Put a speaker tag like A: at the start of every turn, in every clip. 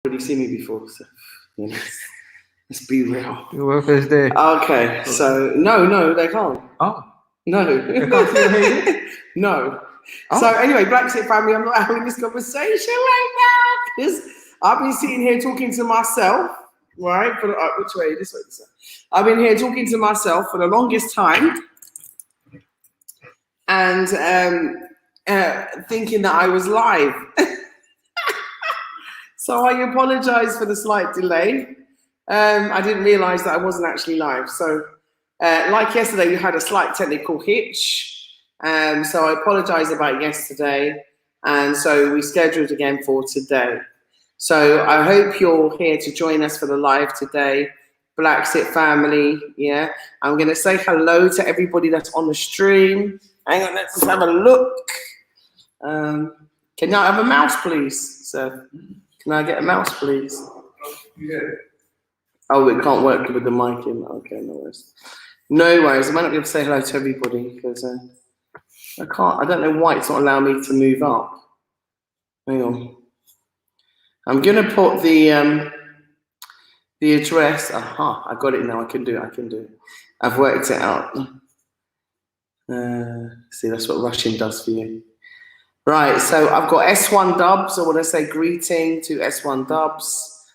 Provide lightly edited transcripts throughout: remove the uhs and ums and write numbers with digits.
A: already seen me before, so you know, let's be real.
B: Your is there.
A: Okay, so no, they can't.
B: Oh.
A: No.
B: They can't see your hair?
A: No.
B: Oh.
A: So anyway, Blaxit family, I'm not having this conversation right now because I've been sitting here talking to myself, right? Which way? This way, this way. I've been here talking to myself for the longest time and thinking that I was live. So I apologize for the slight delay. I didn't realize that I wasn't actually live. So like yesterday, we had a slight technical hitch. So I apologize about yesterday. And so we scheduled again for today. So I hope you're here to join us for the live today. Blaxit family, yeah. I'm going to say hello to everybody that's on the stream. Hang on, let's have a look. Can I have a mouse, please? So, can I get a mouse, please?
B: Yeah.
A: Oh, it can't work with the mic in. Okay, no worries. No worries. I might not be able to say hello to everybody because I can't. I don't know why it's not allowing me to move up. Hang on. I'm gonna put the address. Aha! I got it now. I can do it. I've worked it out. See, that's what Russian does for you. Right. So I've got S1 Dubs. I want to say greeting to S1 Dubs.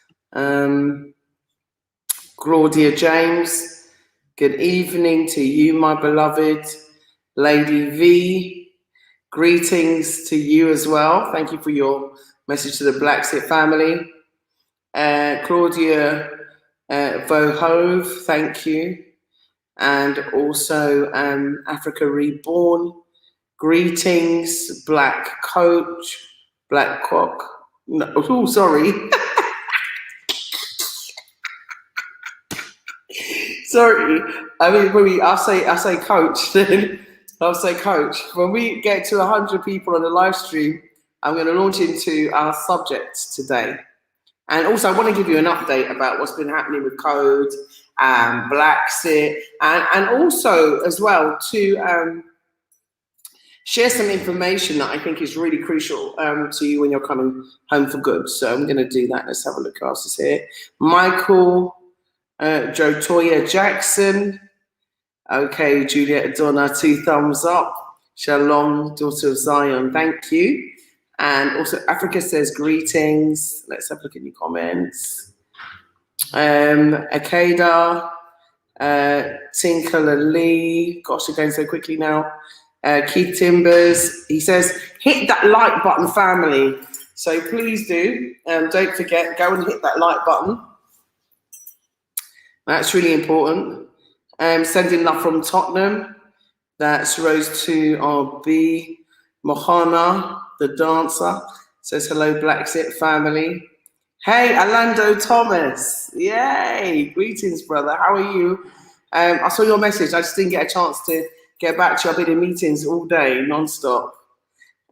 A: Claudia James, good evening to you, my beloved. Lady V, greetings to you as well. Thank you for your message to the Blaxit family. Claudia Vohove, thank you. And also Africa Reborn, greetings, Black Coach, Black Cock. No, oh, sorry. Sorry, I mean, I'll say coach then. I'll say coach. When we get to 100 people on the live stream, I'm going to launch into our subject today. And also, I want to give you an update about what's been happening with Code and Blaxit, and also as well to share some information that I think is really crucial to you when you're coming home for good. So I'm going to do that. Let's have a look who else is here. Michael. Joe Toya Jackson. Okay, Juliet Donna, 2 thumbs up. Shalom, daughter of Zion, thank you. And also Africa says greetings. Let's have a look at your comments. Akeda, Tinkler Lee. Gosh, they're going so quickly now. Keith Timbers, he says, hit that like button, family. So please do. Don't forget, go and hit that like button. That's really important. Sending love from Tottenham. That's Rose 2 RB. Mohana, the dancer, says hello, Blaxit family. Hey, Orlando Thomas. Yay. Greetings, brother. How are you? I saw your message. I just didn't get a chance to get back to you. I've been in meetings all day, non-stop.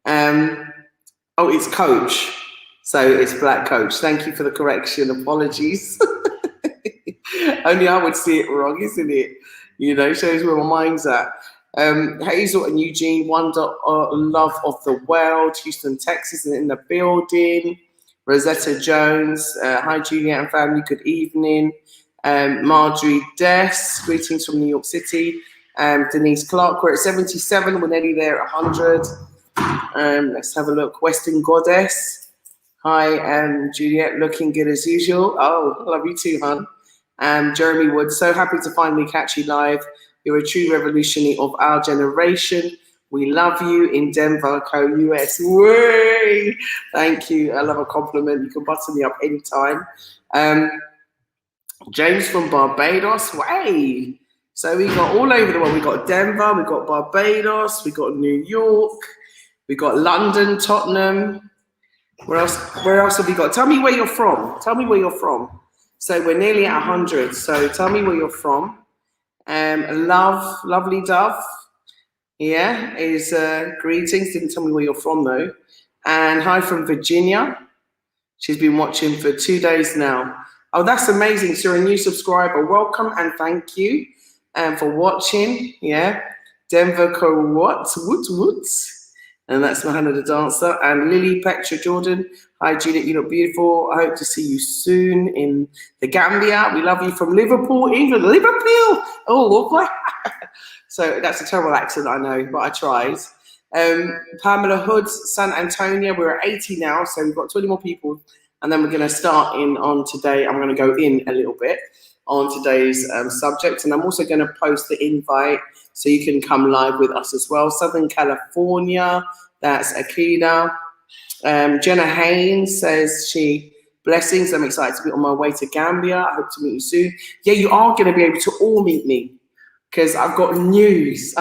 A: Oh, it's Coach. So it's Black Coach. Thank you for the correction. Apologies. Only I would see it wrong, isn't it? You know, shows where my mind's at. Hazel and Eugene, Love of the World, Houston, Texas, in the building. Rosetta Jones, hi Juliet and family, good evening. Marjorie Des, greetings from New York City. Denise Clark, we're at 77, we're nearly there at 100. Let's have a look. Western Goddess, hi Juliet, looking good as usual. Oh, love you too, hon. Jeremy Wood, so happy to finally catch you live. You're a true revolutionary of our generation. We love you in Denver, co-US. Way! Thank you. I love a compliment. You can button me up anytime. James from Barbados. Way! So we got all over the world. We got Denver, we got Barbados, we got New York, we got London, Tottenham. Where else have we got? Tell me where you're from. Tell me where you're from. So we're nearly at 100. So tell me where you're from. Lovely Dove. Yeah, is greetings. Didn't tell me where you're from though. And hi from Virginia. She's been watching for 2 days now. Oh, that's amazing. So you're a new subscriber. Welcome and thank you for watching. Yeah. Denver Woods. And that's Mahana the dancer. And Lily Petra Jordan. Hi, Judith, you look beautiful. I hope to see you soon in the Gambia. We love you from Liverpool, England. Liverpool! Oh, boy. So that's a terrible accent, I know, but I tried. Pamela Hoods, San Antonio. We're at 80 now, so we've got 20 more people. And then we're going to start in on today. I'm going to go in a little bit on today's subject. And I'm also going to post the invite so you can come live with us as well. Southern California, that's Akida. Jenna Haynes says blessings. I'm excited to be on my way to Gambia. I hope to meet you soon. Yeah, you are going to be able to all meet me because I've got news.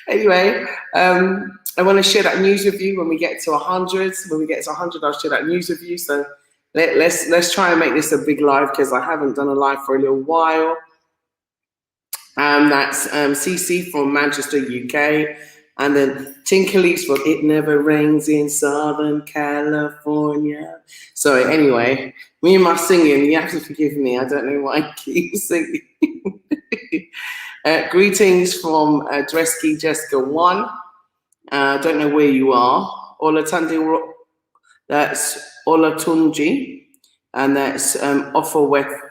A: Anyway, I want to share that news with you when we get to 100. When we get to 100, I'll share that news with you. So let's try and make this a big live because I haven't done a live for a little while. That's CC from Manchester, UK. And then Tinkerleaks from It Never Rains in Southern California. Sorry, anyway, me and my singing, you have to forgive me. I don't know why I keep singing. Greetings from Dresky Jessica 1. Don't know where you are. Olatunji, that's Olatunji. And that's Ofowefo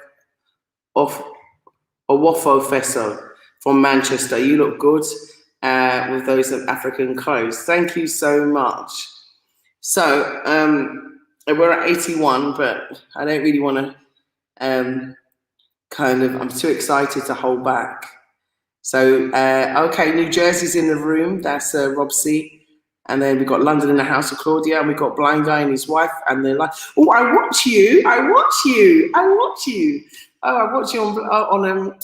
A: Fesso from Manchester. You look good. With those African clothes. Thank you so much. So we're at 81, but I don't really want to I'm too excited to hold back. So, okay, New Jersey's in the room. That's Rob C. And then we've got London in the house of Claudia, and we've got Blind Guy and his wife, and they're like, oh, I watch you. Oh, I watch you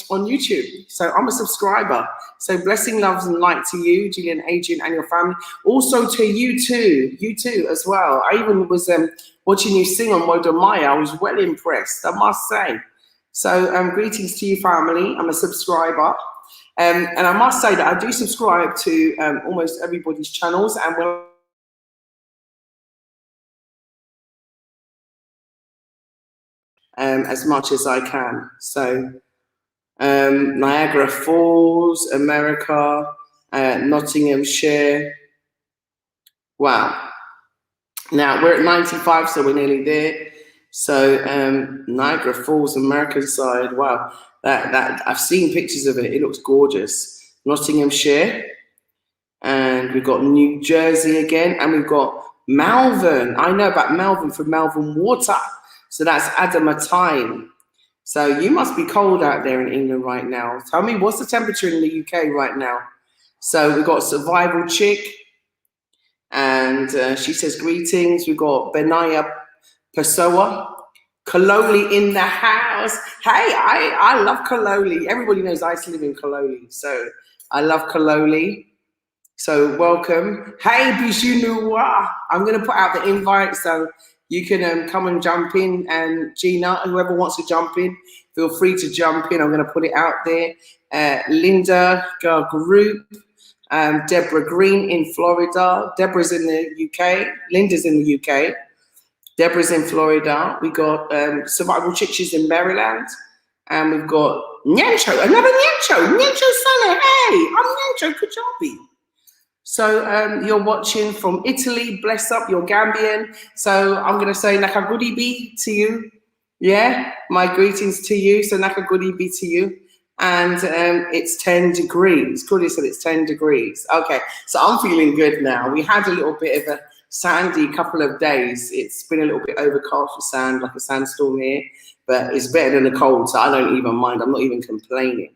A: on YouTube. So I'm a subscriber. So blessing, loves, and light to you, Julian, Adrian, and your family. Also to you too as well. I even was watching you sing on Modo Maya. I was well impressed, I must say. So greetings to you, family. I'm a subscriber. And I must say that I do subscribe to almost everybody's channels, and when as much as I can. So Niagara Falls, America, Nottinghamshire. Wow. Now we're at 95, so we're nearly there. So Niagara Falls, American side. Wow, that I've seen pictures of it. It looks gorgeous. Nottinghamshire, and we've got New Jersey again, and we've got Malvern. I know about Malvern from Malvern Water. So that's Adamatine. So you must be cold out there in England right now. Tell me, what's the temperature in the UK right now? So we've got Survival Chick, and she says greetings. We've got Benaya Pessoa, Kololi in the house. Hey, I love Kololi. Everybody knows I used to live in Kololi, so I love Kololi. So welcome. Hey, Bijou Noir. I'm going to put out the invite so you can come and jump in. And Gina, whoever wants to jump in, feel free to jump in. I'm going to put it out there. Linda Girl Group. Deborah Green in Florida. Deborah's in the UK. Linda's in the UK. Deborah's in Florida. We got Survival Chicks in Maryland. And we've got Nyancho, another Nyancho. Nyancho Sale. Hey, I'm Nyancho Kajabi. So you're watching from Italy. Bless up, you're Gambian. So I'm going to say Nakagudi B to you. Yeah, my greetings to you. So Nakagudi B to you. And it's 10 degrees. Claudia said it's 10 degrees. Okay, so I'm feeling good now. We had a little bit of a sandy couple of days. It's been a little bit overcast with sand, like a sandstorm here. But it's better than the cold, so I don't even mind. I'm not even complaining.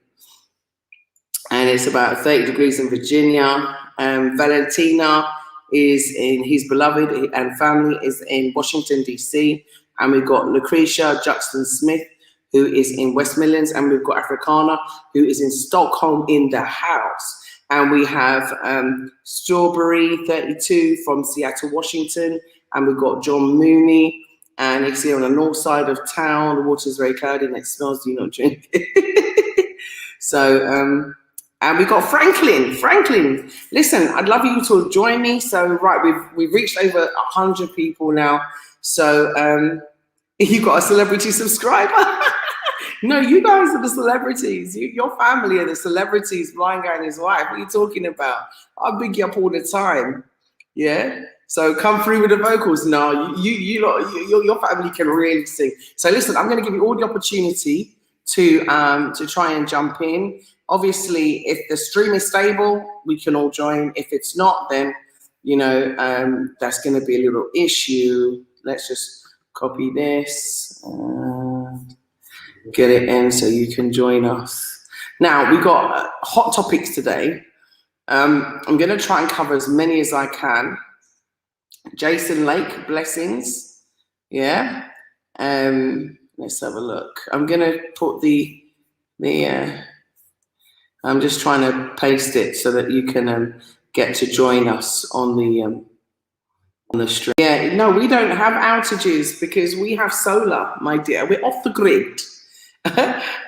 A: And it's about 30 degrees in Virginia. Valentina is in his beloved and family is in Washington, D.C. And we've got Lucretia Juxton Smith, who is in West Midlands. And we've got Africana, who is in Stockholm in the house. And we have Strawberry 32 from Seattle, Washington. And we've got John Mooney. And it's here on the north side of town. The water's very cloudy and it smells, do you not drink it? So, and we got Franklin. Franklin, listen, I'd love you to join me. So, right, we've reached over 100 people now. So, you got a celebrity subscriber. No, you guys are the celebrities. Your family are the celebrities. Blind Guy and his wife. What are you talking about? I big you up all the time. Yeah. So come through with the vocals. No, your family can really sing. So listen, I'm going to give you all the opportunity to try and jump in. Obviously, if the stream is stable, we can all join. If it's not, then you know that's going to be a little issue. Let's just copy this, get it in so you can join us. Now we got hot topics today. I'm going to try and cover as many as I can. Jason Lake, blessings. Yeah. Let's have a look. I'm going to put I'm just trying to paste it so that you can get to join us on the stream. Yeah, no, we don't have outages because we have solar, my dear. We're off the grid.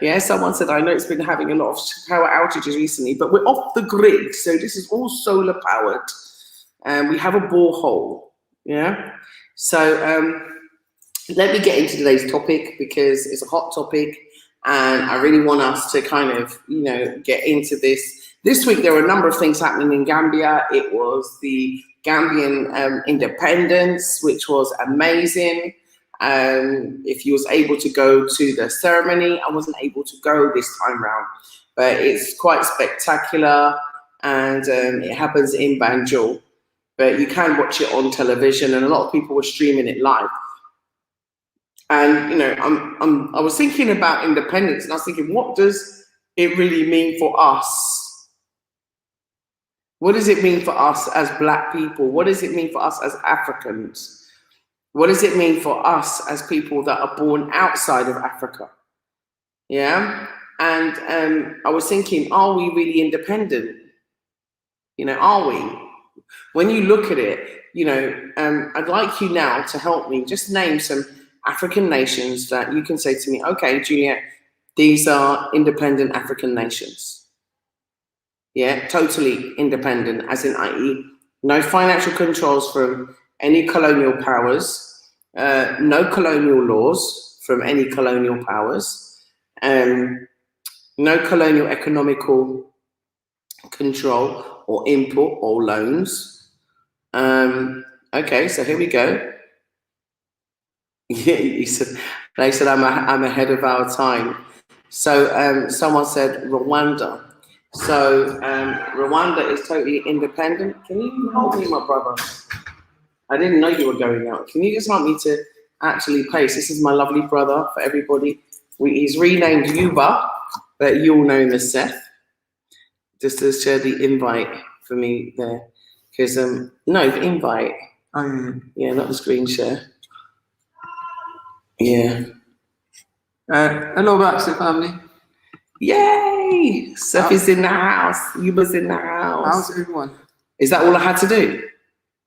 A: Yeah, someone said, I know it's been having a lot of power outages recently, but we're off the grid. So this is all solar powered. And we have a borehole. Yeah. So let me get into today's topic because it's a hot topic. And I really want us to kind of, you know, get into this. This week, there were a number of things happening in Gambia. It was the Gambian independence, which was amazing. If you was able to go to the ceremony, I wasn't able to go this time round, but it's quite spectacular. And it happens in Banjul, but you can watch it on television, and a lot of people were streaming it live. And you know, I was thinking about independence, and I was thinking, what does it really mean for us? What does it mean for us as Black people? What does it mean for us as Africans? What does it mean for us as people that are born outside of Africa? Yeah, and I was thinking, are we really independent? You know, are we? When you look at it, you know, I'd like you now to help me just name some African nations that you can say to me, okay, Juliet, these are independent African nations. Yeah, totally independent, as in i.e. no financial controls from any colonial powers, no colonial laws from any colonial powers, no colonial economical control or input or loans. Okay, so here we go. Yeah, they said I'm ahead of our time. So someone said Rwanda. So Rwanda is totally independent. Can you help me, my brother? I didn't know you were going out. Can you just help me to actually paste? This is my lovely brother for everybody. He's renamed Yuba, but you all know him as Seth. Just to share the invite for me there. Because, no, the invite. Yeah, not the screen share. Yeah.
B: Hello, Bla Xit Family.
A: Yay! Seth is in the house. Yuba's in the house.
B: How's everyone?
A: Is that all I had to do?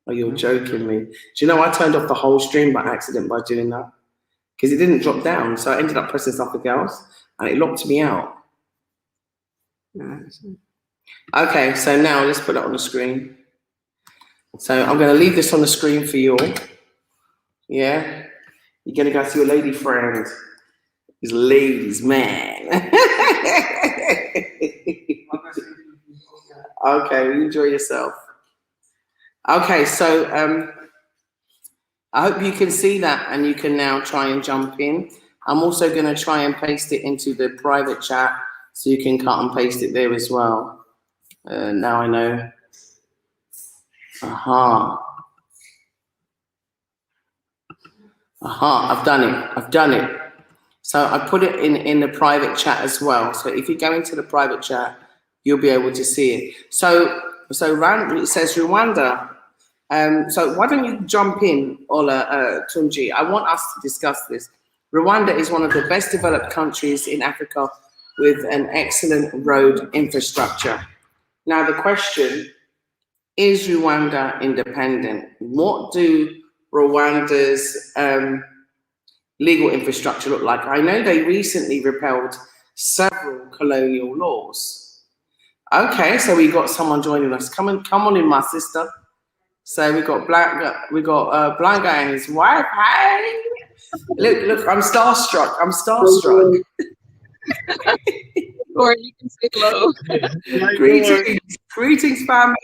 A: Oh, you're joking me. Do you know I turned off the whole stream by accident by doing that? Because it didn't drop down. So I ended up pressing something else and it locked me out. Okay, so now let's put it on the screen. So I'm going to leave this on the screen for you all. Yeah? You're going to go see your lady friend. His ladies, man. Okay, enjoy yourself. Okay, so I hope you can see that and you can now try and jump in. I'm also going to try and paste it into the private chat so you can cut and paste it there as well. Now I know. Aha, I've done it. So I put it in the private chat as well. So if you go into the private chat, you'll be able to see it. So it says Rwanda. So why don't you jump in, Ola Tunji? I want us to discuss this. Rwanda is one of the best developed countries in Africa with an excellent road infrastructure. Now the question, is Rwanda independent? What do Rwanda's legal infrastructure look like? I know they recently repealed several colonial laws. Okay, so we got someone joining us. Come on in, my sister. So we got Blanca and his wife. Hi. Look, I'm starstruck.
C: Or you can say hello.
A: Greetings, family.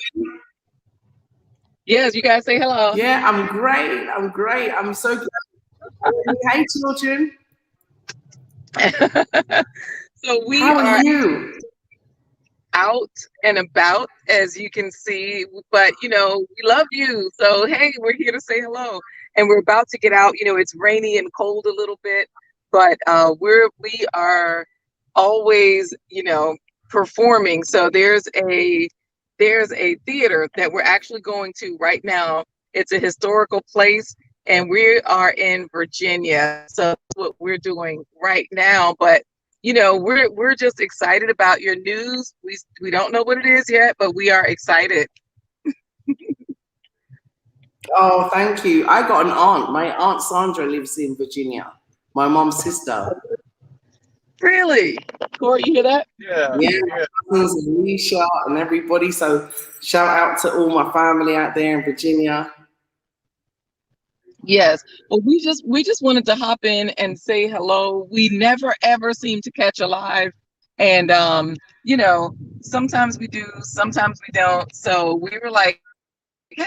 C: Yes, you guys say hello.
A: Yeah, I'm great. I'm great. I'm so glad. Hey, children.
C: So we
A: How are
C: are
A: you?
C: out and about, as you can see, but we love you. So hey, we're here to say hello, and we're about to get out. It's rainy and cold a little bit, but we are always performing. So there's a theater that we're actually going to right now. It's a historical place, and we are in Virginia. So that's what we're doing right now. But we're just excited about your news. We don't know what it is yet, but we are excited.
A: Oh, thank you. I got an aunt. My aunt Sandra lives in Virginia. My mom's sister.
C: Really, Corey, you hear that?
A: Yeah, cousins and Alicia and everybody. So shout out to all my family out there in Virginia.
C: Yes. Well, we just wanted to hop in and say hello. We never ever seem to catch a live, and sometimes we do, sometimes we don't. So we were like, hey,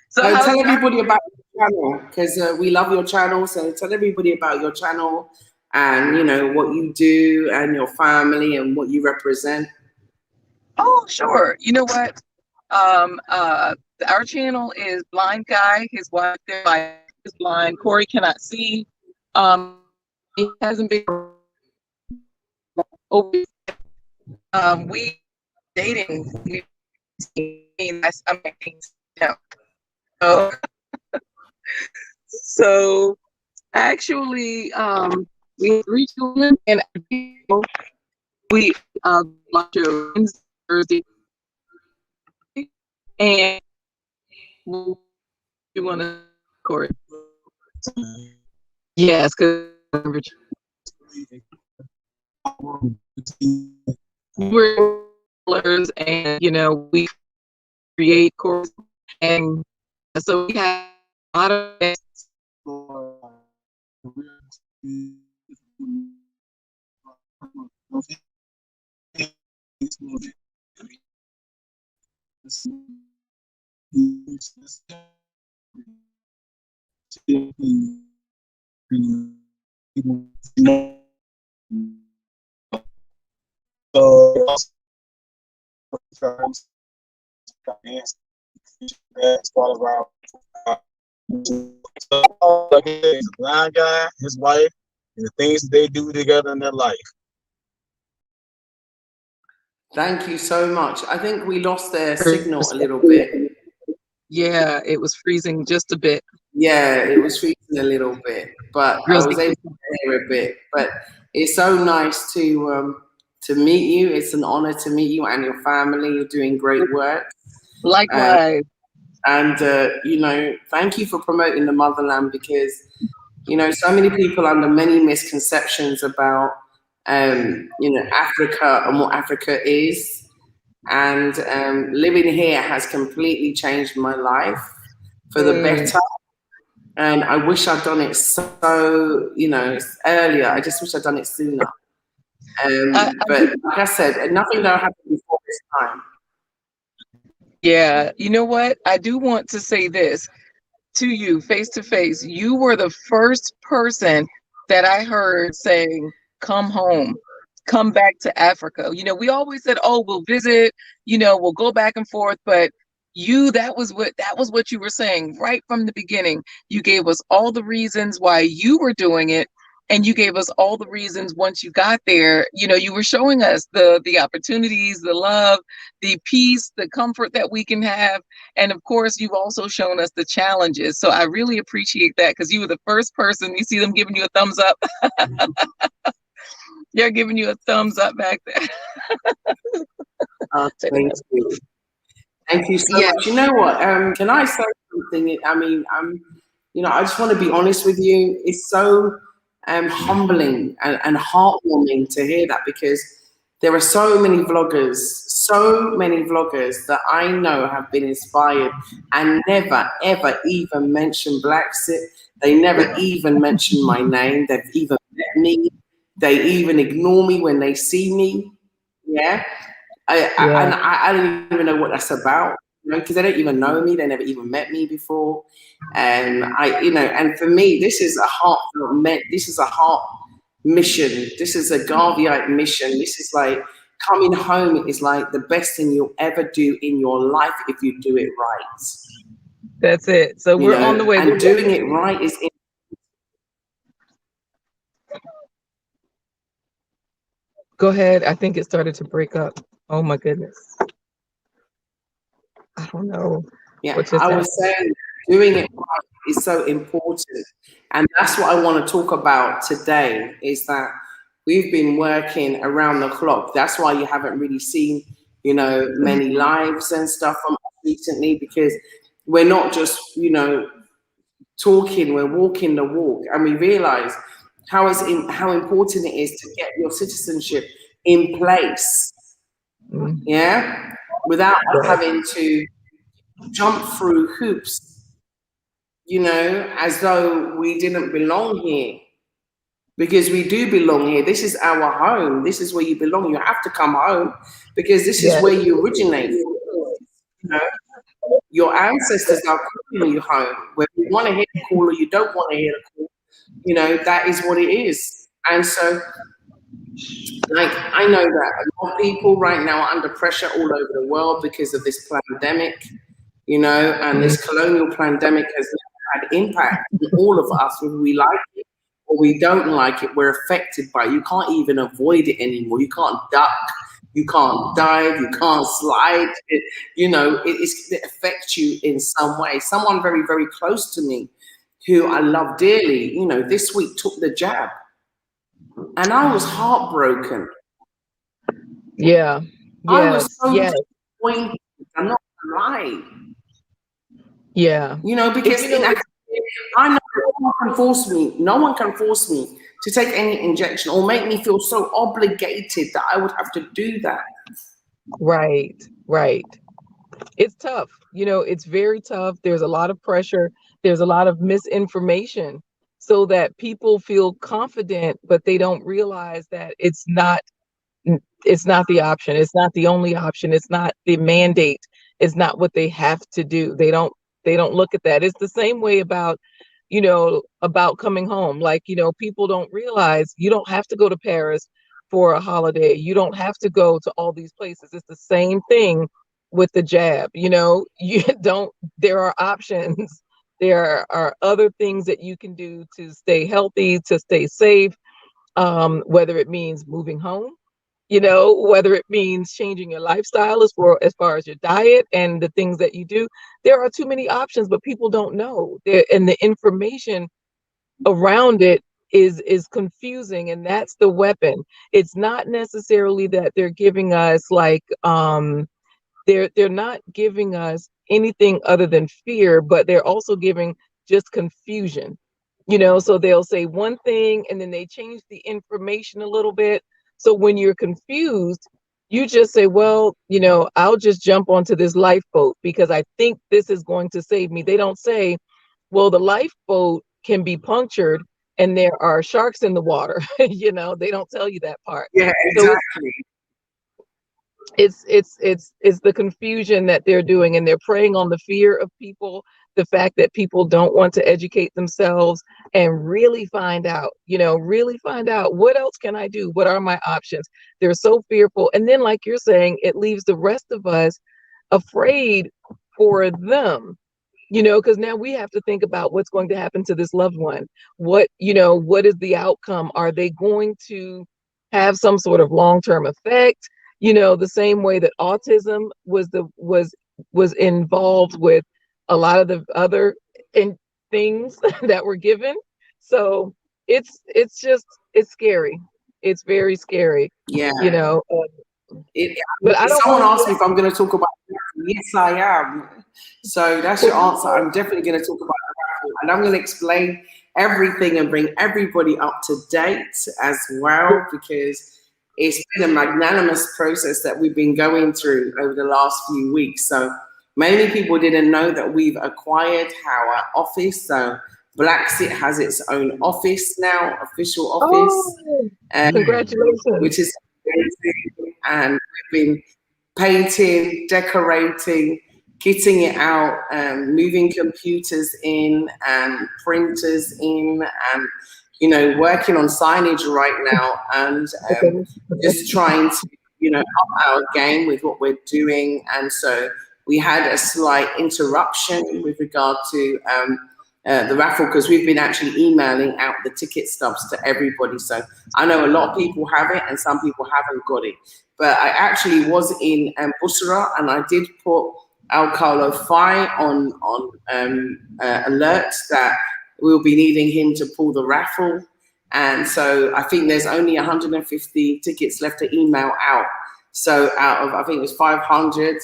C: So
A: So
C: how's
A: tell everybody about your channel because we love your channel. So tell everybody about your channel and what you do and your family and what you represent.
C: Oh, sure. You know what? Our channel is Blind Guy. His wife is blind. Corey cannot see. He hasn't been over. We dating. I'm no. So, so actually, we have 3 children, and we like to Thursday, and we want to record. Yes, because we're learners, and we create courses, and so we have a lot of
D: like he's a blind guy, his wife, and the things they do together in their life.
A: Thank you so much. I think we lost their signal a little bit.
C: Yeah, it was freezing just a bit.
A: Yeah, it was freezing a little bit, but I was able to hear a bit. But it's so nice to meet you. It's an honor to meet you and your family. You're doing great work.
C: Likewise.
A: And thank you for promoting the motherland because so many people under many misconceptions about Africa and what Africa is. And living here has completely changed my life for the better. And I wish I'd done it earlier. I just wish I'd done it sooner. But like I said, nothing that happened before this time.
C: Yeah, you know what? I do want to say this to you face to face. You were the first person that I heard saying, come home, come back to Africa. We always said, oh, we'll visit, we'll go back and forth, but that was what you were saying right from the beginning. You gave us all the reasons why you were doing it, and you gave us all the reasons once you got there. You were showing us the opportunities, the love, the peace, the comfort that we can have, and of course you've also shown us the challenges. So I really appreciate that, because you were the first person. You see them giving you a thumbs up. They're giving you a thumbs up back there.
A: Thank you. Thank you so much. You know what? Can I say something? I mean, I just want to be honest with you. It's so humbling and heartwarming to hear that because there are so many vloggers that I know have been inspired and never, ever even mention Blaxit. They never even mention my name. They've even met me. They even ignore me when they see me. Yeah. I don't even know what that's about, you know, because they don't even know me. They never even met me before. And and for me, this is a this is a heart mission. This is a Garveyite mission. This is like coming home is like the best thing you'll ever do in your life if you do it right.
C: That's it. So we're on the way.
A: And doing it right is.
C: Go ahead. I think it started to break up. Oh my goodness. I don't know.
A: Yeah, I was saying doing it right is so important. And that's what I want to talk about today is that we've been working around the clock. That's why you haven't really seen, many lives and stuff from us recently, because we're not just, talking, we're walking the walk. And we realize how important it is to get your citizenship in place. Yeah. Without having to jump through hoops, as though we didn't belong here. Because we do belong here. This is our home. This is where you belong. You have to come home because this is where you originate. Your ancestors are calling you home. Whether you want to hear the call or you don't want to hear the call, that is what it is. And so, I know that a lot of people right now are under pressure all over the world because of this pandemic, and this colonial pandemic has had impact on all of us, whether we like it or we don't like it. We're affected by it. You can't even avoid it anymore. You can't duck, you can't dive, you can't slide. It affects you in some way. Someone very, very close to me who I love dearly, this week took the jab. And I was heartbroken.
C: Yeah.
A: I was so disappointed. I'm not gonna lie.
C: Yeah.
A: Because I know no one can force me. No one can force me to take any injection or make me feel so obligated that I would have to do that.
C: Right. It's tough. It's very tough. There's a lot of pressure. There's a lot of misinformation so that people feel confident, but they don't realize that it's not the option. It's not the only option. It's not the mandate. It's not what they have to do. They don't look at that. It's the same way about coming home. Like, people don't realize you don't have to go to Paris for a holiday. You don't have to go to all these places. It's the same thing with the jab. There are options. There are other things that you can do to stay healthy, to stay safe, whether it means moving home, whether it means changing your lifestyle as far as your diet and the things that you do. There are too many options, but people don't know. And the information around it is confusing, and that's the weapon. It's not necessarily that they're giving us they're not giving us anything other than fear, but they're also giving just confusion. So they'll say one thing and then they change the information a little bit. So when you're confused, you just say, well, I'll just jump onto this lifeboat because I think this is going to save me. They don't say, well, the lifeboat can be punctured and there are sharks in the water. They don't tell you that part.
A: Yeah, exactly.
C: So it's the confusion that they're doing, and they're preying on the fear of people, the fact that people don't want to educate themselves and really find out what else can I do? What are my options? They're so fearful. And then, like you're saying, it leaves the rest of us afraid for them, because now we have to think about what's going to happen to this loved one. What is the outcome? Are they going to have some sort of long-term effect? The same way that autism was involved with a lot of the other things that were given. So it's scary. It's very scary.
A: Yeah.
C: But I don't.
A: Someone asked me if I'm going to talk about it. Yes, I am. So that's your answer. I'm definitely going to talk about it, and I'm going to explain everything and bring everybody up to date as well, because it's been a magnanimous process that we've been going through over the last few weeks. So many people didn't know that we've acquired our office. So Blaxit has its own office now, official office.
C: Congratulations.
A: Which is amazing. And we've been painting, decorating, kitting it out, moving computers in and printers in, and working on signage right now, and just trying to up our game with what we're doing. And so we had a slight interruption with regard to the raffle, because we've been actually emailing out the ticket stubs to everybody. So I know a lot of people have it and some people haven't got it. But I actually was in Busra, and I did put Al Carlo Fi on alerts that we'll be needing him to pull the raffle. And so I think there's only 150 tickets left to email out. So out of, I think it was 500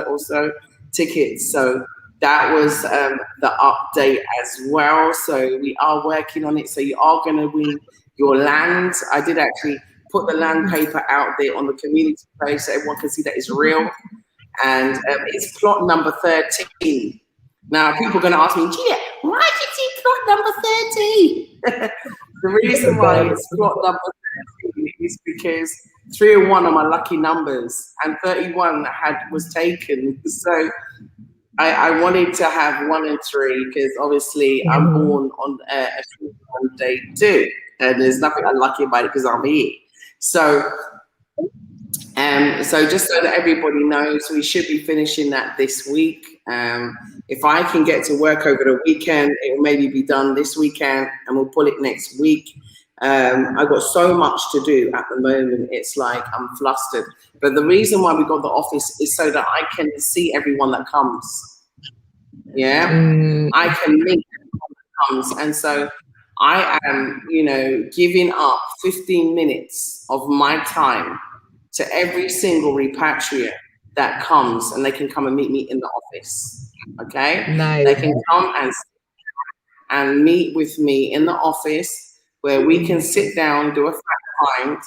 A: or so tickets. So that was the update as well. So we are working on it. So you are going to win your land. I did actually put the land paper out there on the community page so everyone can see that it's real. And it's plot number 13. Now, people are going to ask me, Gia, why did you say plot number 13? The reason why it's plot number 13 is because 301 are my lucky numbers, and 31 was taken. So I wanted to have 1 and 3 because obviously I'm born on day 2, and there's nothing unlucky about it because I'm here. So just so that everybody knows, we should be finishing that this week. If I can get to work over the weekend, it will maybe be done this weekend, and we'll pull it next week. I've got so much to do at the moment. It's like I'm flustered. But the reason why we got the office is so that I can see everyone that comes. Yeah, I can meet everyone that comes, and so I am, giving up 15 minutes of my time to every single repatriate that comes, and they can come and meet me in the office. Okay,
C: nice.
A: They can come and meet with me in the office, where we can sit down, do a fact find,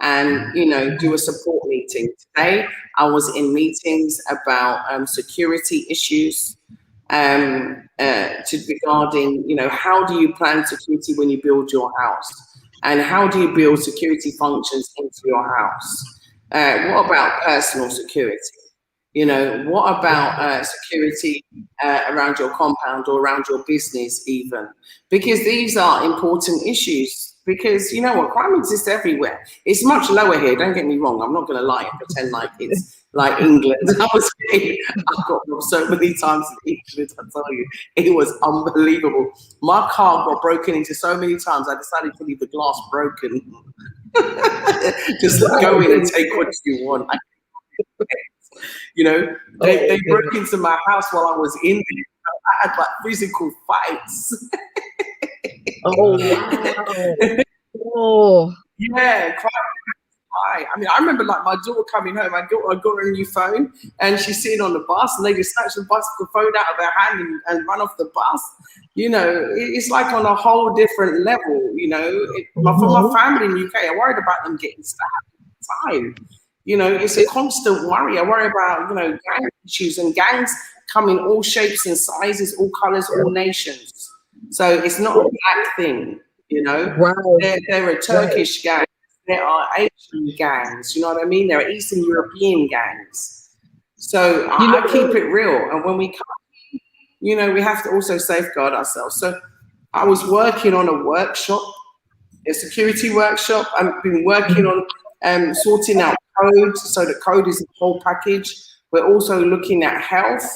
A: and do a support meeting. Today, I was in meetings about security issues, regarding how do you plan security when you build your house, and how do you build security functions into your house. What about personal security? What about security around your compound or around your business even? Because these are important issues, because you know what, crime exists everywhere. It's much lower here, don't get me wrong. I'm not going to lie and pretend like it's like England. I got robbed so many times in England, I tell you. It was unbelievable. My car got broken into so many times, I decided to leave the glass broken. Just go in and take what you want. They broke into my house while I was in there. I had like physical fights.
C: Oh wow! Oh
A: yeah, quite. I mean, I remember like my daughter coming home. I got her a new phone, and she's sitting on the bus, and they just snatched the phone out of her hand and run off the bus. It's like on a whole different level. For my family in the UK, I worried about them getting stabbed all the time. It's a constant worry. I worry about gang issues, and gangs come in all shapes and sizes, all colors, all nations. So it's not a black thing.
C: right.
A: There are Turkish gangs. There are Asian gangs, you know what I mean? There are Eastern European gangs. So I keep it real. And when we come, we have to also safeguard ourselves. So I was working on a workshop, a security workshop. I've been working on sorting out code. So the code is the whole package. We're also looking at health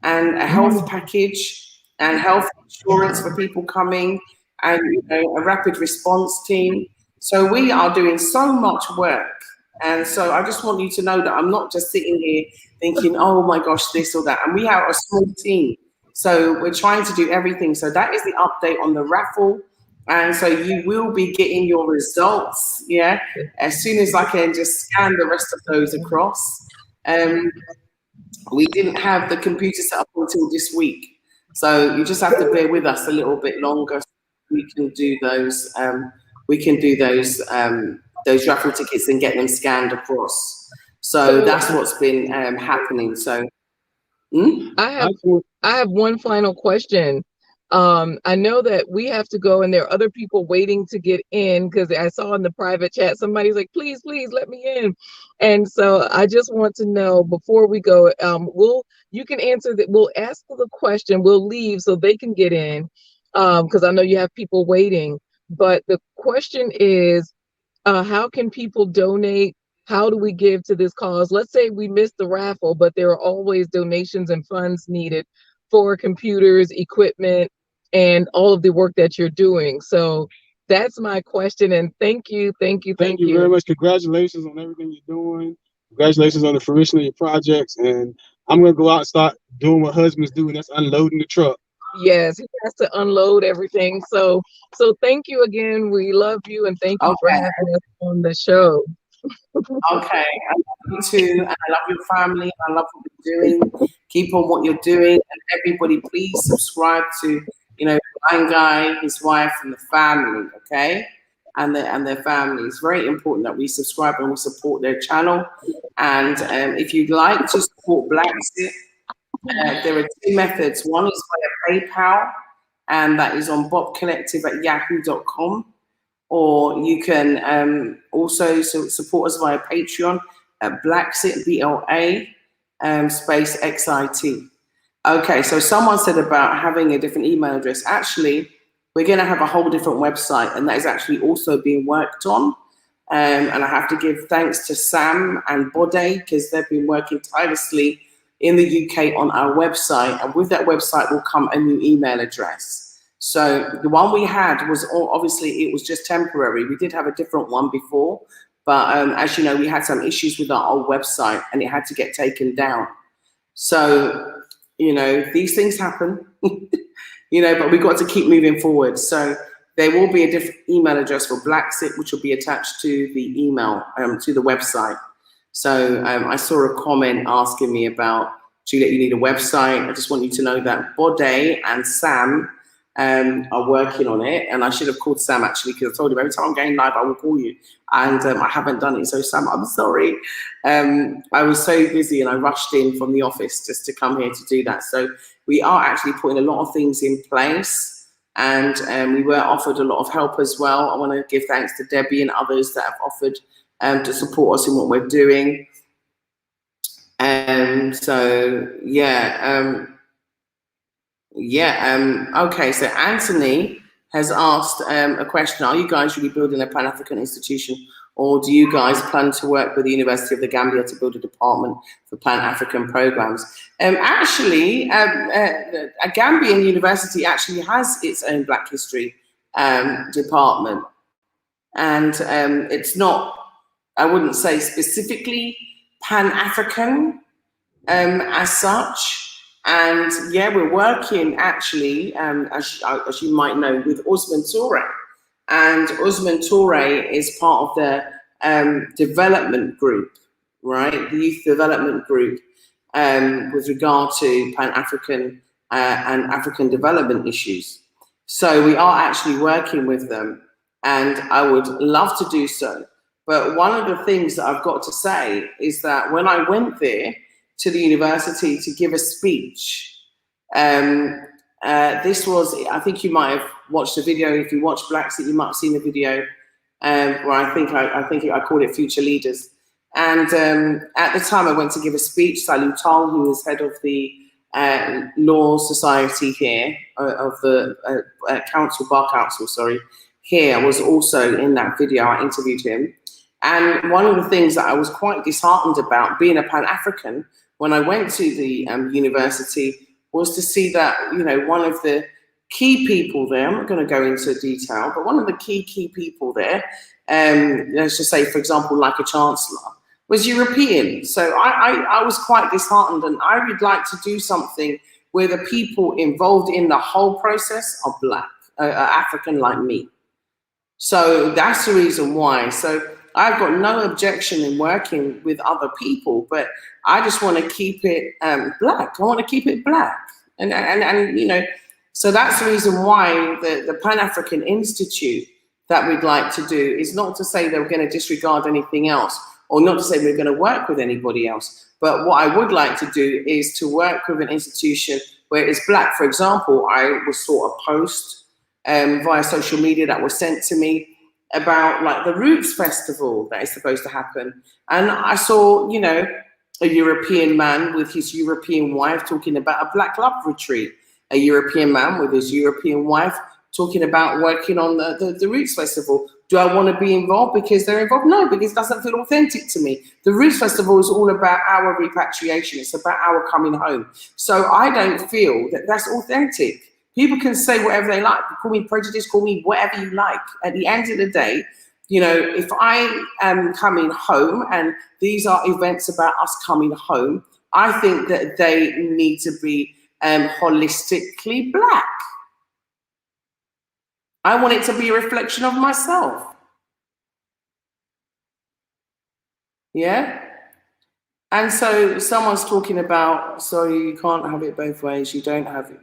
A: and a health package and health insurance for people coming, and a rapid response team. So we are doing so much work. And so I just want you to know that I'm not just sitting here thinking, oh my gosh, this or that. And we have a small team. So we're trying to do everything. So that is the update on the raffle. And so you will be getting your results, as soon as I can just scan the rest of those across. We didn't have the computer set up until this week. So you just have to bear with us a little bit longer. So we can do those. Those raffle tickets and get them scanned across. So that's what's been happening. So
C: I have one final question. I know that we have to go and there are other people waiting to get in because I saw in the private chat, somebody's like, please, please let me in. And so I just want to know before we go, you can answer that. We'll ask the question, we'll leave so they can get in because I know you have people waiting. But the question is, how can people donate? How do we give to this cause? Let's say we missed the raffle, but there are always donations and funds needed for computers, equipment, and all of the work that you're doing. So that's my question. And thank you, thank you,
E: Thank you very much. Congratulations on everything you're doing. Congratulations on the fruition of your projects. And I'm going to go out and start doing what husbands do, and that's unloading the truck.
C: Yes, he has to unload everything. So thank you again. We love you and thank you for having us on the show.
A: Okay, I love you too, and I love your family, and I love what you're doing. Keep on what you're doing, and everybody, please subscribe to, Blind Guy, his wife, and the family. Okay, and their family. It's very important that we subscribe and we support their channel. And if you'd like to support Blaxit, there are two methods. One is via PayPal, and that is on bobcollective@yahoo.com. Or you can also support us via Patreon at Blaxit, BLA space XIT. Okay, so someone said about having a different email address. Actually, we're going to have a whole different website, and that is actually also being worked on. And I have to give thanks to Sam and Bode because they've been working tirelessly in the UK on our website, and with that website will come a new email address. So the one we had was obviously it was just temporary. We did have a different one before, but as you know, we had some issues with our old website and it had to get taken down. So, these things happen, but we got to keep moving forward. So there will be a different email address for Blaxit, which will be attached to the email, to the website. So I saw a comment asking me about, Juliet, you need a website. I just want you to know that Bode and Sam are working on it, and I should have called Sam actually because I told him every time I'm going live I will call you, and I haven't done it. So Sam, I'm sorry. I was so busy and I rushed in from the office just to come here to do that. So we are actually putting a lot of things in place, and we were offered a lot of help as well. I want to give thanks to Debbie and others that have offered to support us in what we're doing. Okay, so Anthony has asked a question. Are you guys really building a Pan-African institution, or do you guys plan to work with the University of the Gambia to build a department for Pan-African programs? Actually, a Gambian university actually has its own Black History department. And it's not, I wouldn't say specifically Pan-African as such. And yeah, we're working actually, as you might know, with Usman Toure. And Usman Toure is part of the development group, right? The youth development group with regard to Pan-African and African development issues. So we are actually working with them, and I would love to do so. But one of the things that I've got to say is that when I went there to the university to give a speech, this was, I think you might have watched the video. If you watch Blaxit, you might have seen the video where I think I called it Future Leaders. And at the time I went to give a speech, Salou Tall, who was head of the Law Society here, of the Bar Council, sorry, here, was also in that video. I interviewed him. And one of the things that I was quite disheartened about being a Pan-African when I went to the university was to see that, one of the key people there, I'm not going to go into detail, but one of the key people there, let's just say, for example, like a chancellor, was European. So I was quite disheartened, and I would like to do something where the people involved in the whole process are Black, African like me. So that's the reason why. So I've got no objection in working with other people, but I just want to keep it Black. I want to keep it Black. And so that's the reason why the Pan-African Institute that we'd like to do is not to say that we're going to disregard anything else, or not to say we're going to work with anybody else. But what I would like to do is to work with an institution where it's black. For example, I saw a post via social media that was sent to me about like the Roots Festival that is supposed to happen. And I saw, you know, a European man with his European wife talking about a Black Love retreat, a European man with his European wife talking about working on the Roots Festival. Do I want to be involved because they're involved? No, because it doesn't feel authentic to me. The Roots Festival is all about our repatriation. It's about our coming home. So I don't feel that that's authentic. People can say whatever they like. Call me prejudiced, call me whatever you like. At the end of the day, you know, if I am coming home and these are events about us coming home, I think that they need to be holistically black. I want it to be a reflection of myself. Yeah? And so someone's talking about, sorry, you can't have it both ways. You don't have it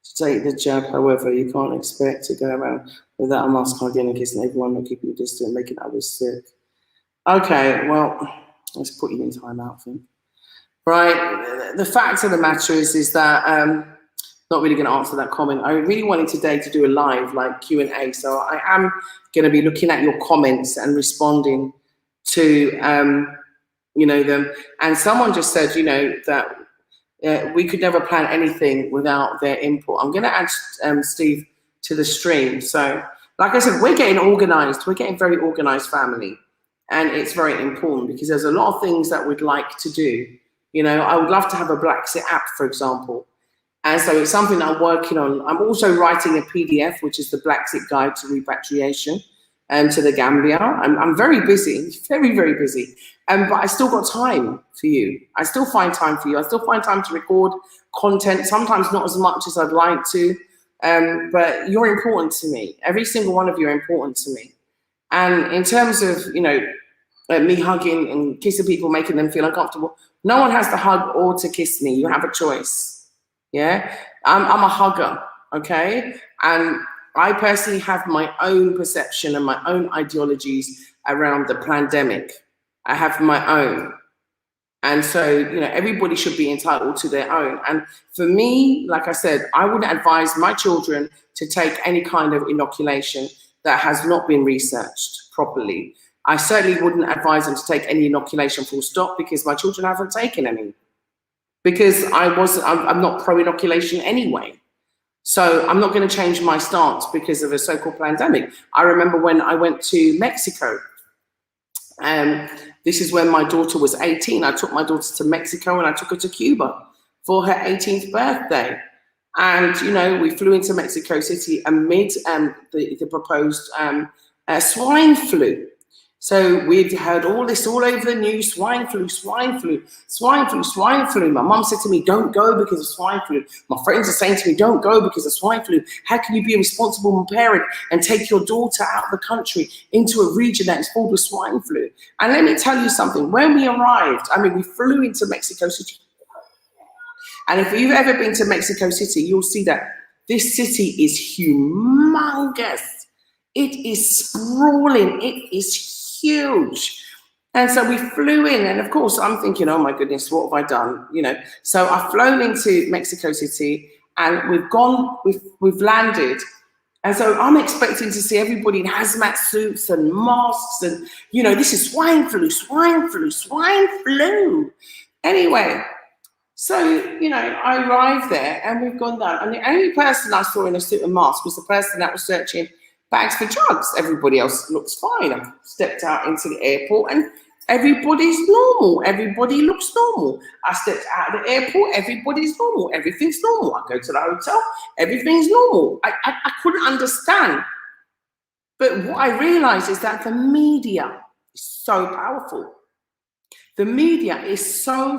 A: to take the jab. However, you can't expect to go around without a mask, hugging and kissing everyone, not keeping you distant, making others sick. Okay, well, let's put you in time out, I think. Right, the fact of the matter is that not really going to answer that comment. I really wanted today to do a live like Q&A, so I am going to be looking at your comments and responding to you know, them. And someone just said, you know, that we could never plan anything without their input. I'm going to add Steve to the stream. So like I said, we're getting organized. We're getting very organized family. And it's very important because there's a lot of things that we'd like to do. You know, I would love to have a Blaxit app, for example. And so it's something I'm working on. I'm also writing a PDF, which is the Blaxit Guide to Repatriation to the Gambia. I'm very busy, very, very busy. But I still got time for you. I still find time for you. I still find time to record content, sometimes not as much as I'd like to. But you're important to me. Every single one of you are important to me. And in terms of, you know, me hugging and kissing people, making them feel uncomfortable, no one has to hug or to kiss me. You have a choice. Yeah, I'm a hugger, okay? And I personally have my own perception and my own ideologies around the pandemic. I have my own. And so, you know, everybody should be entitled to their own. And for me, like I said, I wouldn't advise my children to take any kind of inoculation that has not been researched properly. I certainly wouldn't advise them to take any inoculation full stop because my children haven't taken any. Because I'm not pro-inoculation anyway. So I'm not going to change my stance because of a so-called pandemic. I remember when I went to Mexico, this is when my daughter was 18. I took my daughter to Mexico and I took her to Cuba for her 18th birthday. And, you know, we flew into Mexico City amid the proposed swine flu. So we'd heard all this all over the news, swine flu, swine flu, swine flu, swine flu. My mum said to me, don't go because of swine flu. My friends are saying to me, don't go because of swine flu. How can you be a responsible parent and take your daughter out of the country into a region that is full of swine flu? And let me tell you something, when we arrived, I mean, we flew into Mexico City. And if you've ever been to Mexico City, you'll see that this city is humongous. It is sprawling, it is huge. And so we flew in, and of course I'm thinking, oh my goodness, what have I done? You know, so I've flown into Mexico City and we've landed. And so I'm expecting to see everybody in hazmat suits and masks and, you know, this is swine flu, swine flu, swine flu. Anyway, so, you know, I arrived there and we've gone down. And the only person I saw in a suit and mask was the person that was searching bags for drugs. Everybody else looks fine. I stepped out into the airport and everybody's normal. Everybody looks normal. I stepped out of the airport, everybody's normal. Everything's normal. I go to the hotel, everything's normal. I couldn't understand. But what I realized is that the media is so powerful. The media is so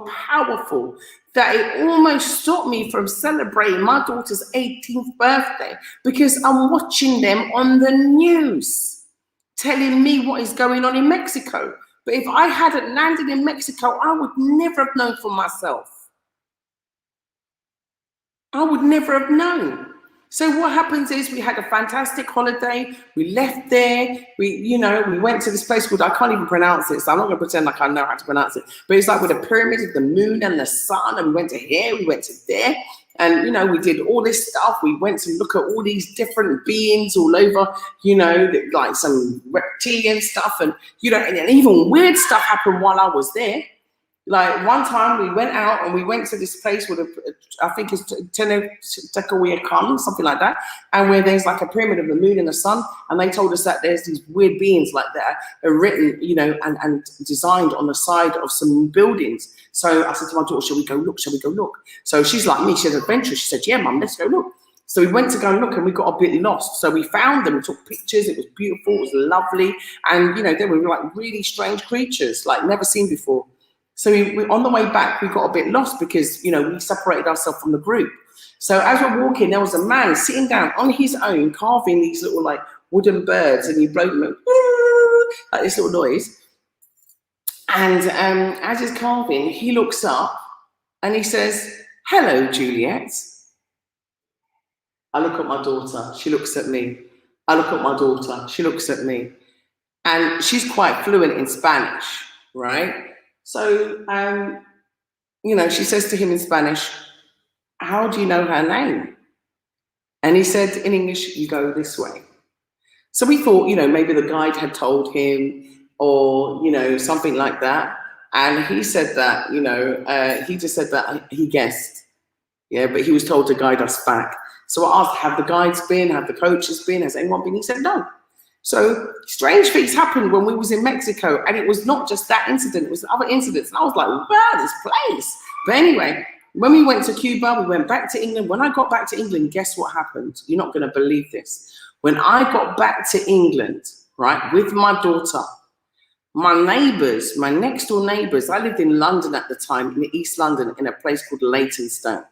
A: powerful that it almost stopped me from celebrating my daughter's 18th birthday because I'm watching them on the news telling me what is going on in Mexico. But if I hadn't landed in Mexico, I would never have known for myself. I would never have known. So what happens is we had a fantastic holiday. We left there. We went to this place called, I can't even pronounce it, so I'm not going to pretend like I know how to pronounce it. But it's like with the pyramids of the moon and the sun. And we went to here, we went to there. And, you know, we did all this stuff. We went to look at all these different beings all over, you know, like some reptilian stuff. And, you know, and even weird stuff happened while I was there. Like one time we went out and we went to this place with I think it's Tecahuacan, something like that, and where there's like a pyramid of the moon and the sun, and they told us that there's these weird beings like that are written, you know, and designed on the side of some buildings. So I said to my daughter, shall we go look? Shall we go look? So she's like me, she's adventurous. She said, yeah, mum, let's go look. So we went to go and look, and we got a bit lost. So we found them, took pictures. It was beautiful, it was lovely, and you know, they were like really strange creatures, like never seen before. So we on the way back, we got a bit lost because, you know, we separated ourselves from the group. So as we're walking, there was a man sitting down on his own, carving these little like wooden birds, and he blow them like this little noise. And as he's carving, he looks up and he says, "Hello, Juliet." I look at my daughter, she looks at me. I look at my daughter, she looks at me. And she's quite fluent in Spanish, right? So, you know, she says to him in Spanish, "How do you know her name?" And he said in English, "You go this way." So we thought, you know, maybe the guide had told him or, you know, something like that. And he said that, you know, he just said that he guessed. Yeah, but he was told to guide us back. So I asked, have the guides been? Have the coaches been? Has anyone been? He said no. So strange things happened when we was in Mexico, and it was not just that incident, it was other incidents. And I was like, wow, this place. But anyway, when we went to Cuba, we went back to England. When I got back to England, guess what happened? You're not gonna believe this. When I got back to England, right, with my daughter, my neighbors, my next door neighbors, I lived in London at the time, in East London, in a place called Leytonstone.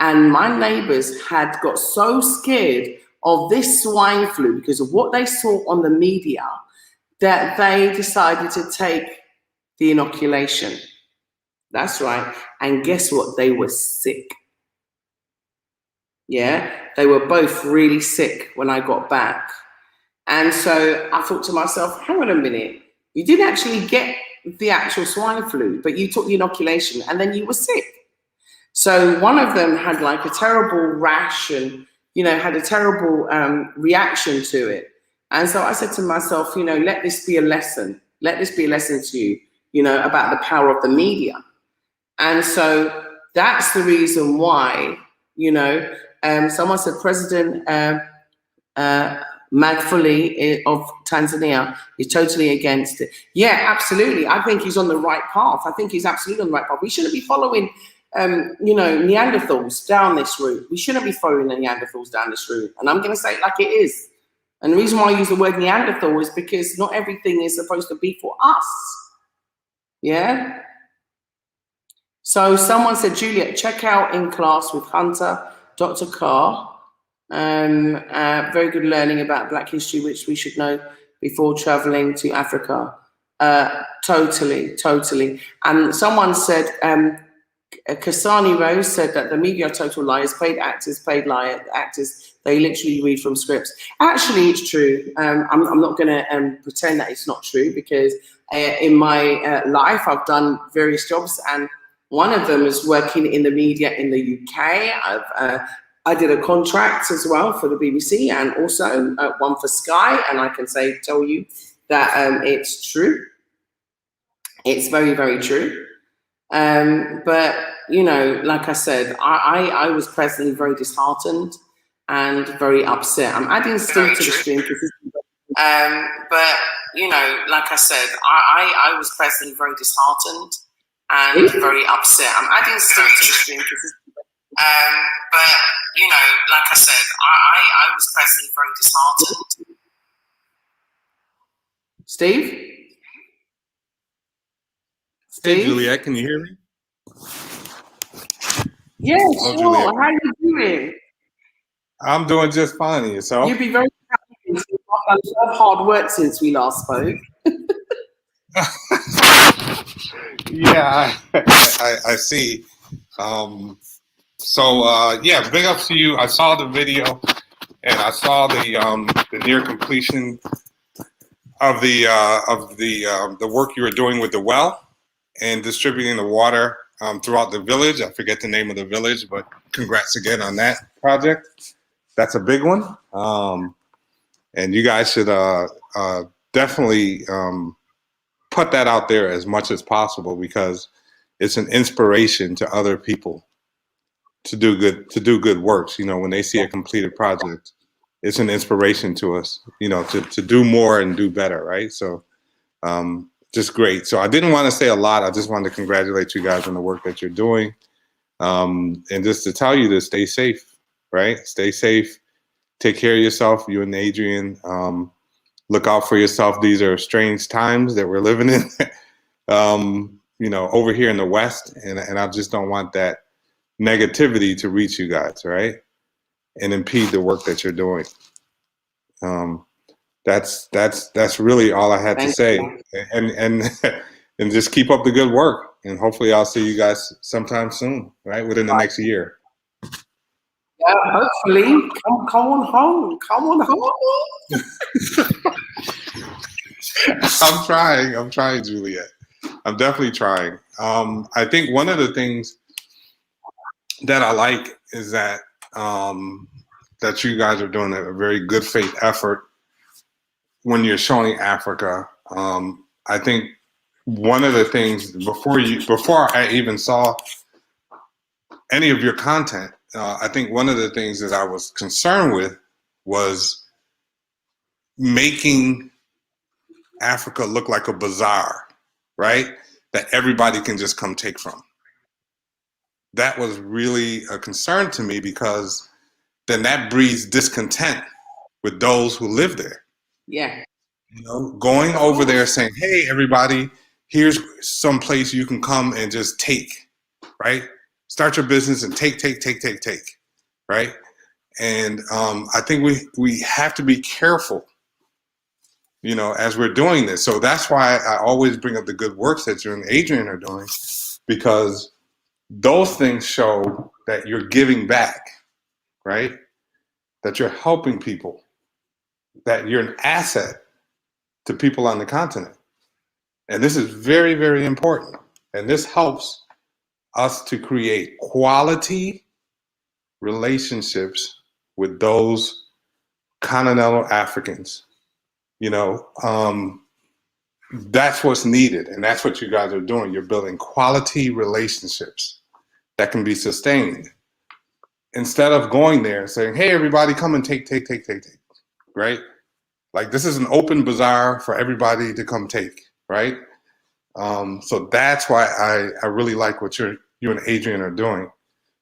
A: And my neighbors had got so scared of this swine flu because of what they saw on the media that they decided to take the inoculation. That's right. And guess what? They were sick. Yeah, they were both really sick when I got back. And so I thought to myself, hang on a minute. You didn't actually get the actual swine flu, but you took the inoculation and then you were sick. So one of them had like a terrible rash and, you know, had a terrible reaction to it. And so I said to myself, you know, let this be a lesson. Let this be a lesson to you, you know, about the power of the media. And so that's the reason why, you know, someone said President Magufuli of Tanzania is totally against it. Yeah, absolutely. I think he's on the right path. I think he's absolutely on the right path. We shouldn't be following you know, Neanderthals down this route. We shouldn't be following the Neanderthals down this route. And I'm going to say it like it is. And the reason why I use the word Neanderthal is because not everything is supposed to be for us. Yeah? So someone said, Juliet, check out In Class with Hunter, Dr. Carr. Very good learning about Black history, which we should know before traveling to Africa. Totally. And someone said, Kasani Rose said that the media are total liars, paid actors, actors, they literally read from scripts. Actually, it's true. I'm not going to pretend that it's not true because in my life, I've done various jobs, and one of them is working in the media in the UK. I did a contract as well for the BBC and also one for Sky, and I can tell you that it's true. It's very, very true. But, you know, like I said, I was personally very disheartened and very upset. I'm adding Steve to the stream. But, you know, like I said, I was personally very disheartened and very upset. I'm adding Steve to the stream. But, you know, like I said, I was personally very disheartened. Steve?
F: Hey, Juliet, can you hear me?
A: Yeah,
F: Hello,
A: sure.
F: Juliet.
A: How are you doing?
F: I'm doing just fine. And yourself?
A: You'd be very happy. I've done a lot of hard work since we last spoke.
F: Yeah, I see. Yeah, big up to you. I saw the video, and I saw the near completion of the work you were doing with the well and distributing the water throughout the village. I forget the name of the village, but congrats again on that project. That's a big one. And you guys should definitely put that out there as much as possible, because it's an inspiration to other people to do good works. You know, when they see a completed project, it's an inspiration to us, you know, to do more and do better, right? So just great. So I didn't want to say a lot. I just wanted to congratulate you guys on the work that you're doing. And just to tell you to stay safe, right? Stay safe. Take care of yourself, you and Adrian. Look out for yourself. These are strange times that we're living in, you know, over here in the West. And I just don't want that negativity to reach you guys, right? And impede the work that you're doing. That's really all I had to say. And and just keep up the good work. And hopefully I'll see you guys sometime soon, right? Within the next year.
A: Yeah, hopefully. Come on home. Come on home.
F: I'm trying, Juliet. I'm definitely trying. I think one of the things that I like is that that you guys are doing a very good faith effort when you're showing Africa. I think one of the things before I even saw any of your content, I think one of the things that I was concerned with was making Africa look like a bazaar, right? That everybody can just come take from. That was really a concern to me, because then that breeds discontent with those who live there.
A: Yeah.
F: You know, going over there saying, hey, everybody, here's some place you can come and just take, right? Start your business and take, right? And I think we have to be careful, you know, as we're doing this. So that's why I always bring up the good works that you and Adrian are doing, because those things show that you're giving back, right? That you're helping people, that you're an asset to people on the continent. And this is very, very important. And this helps us to create quality relationships with those continental Africans. You know, that's what's needed. And that's what you guys are doing. You're building quality relationships that can be sustained, instead of going there and saying, hey, everybody, come and take, right? Like, this is an open bazaar for everybody to come take, right? So that's why I really like what you and Adrian are doing.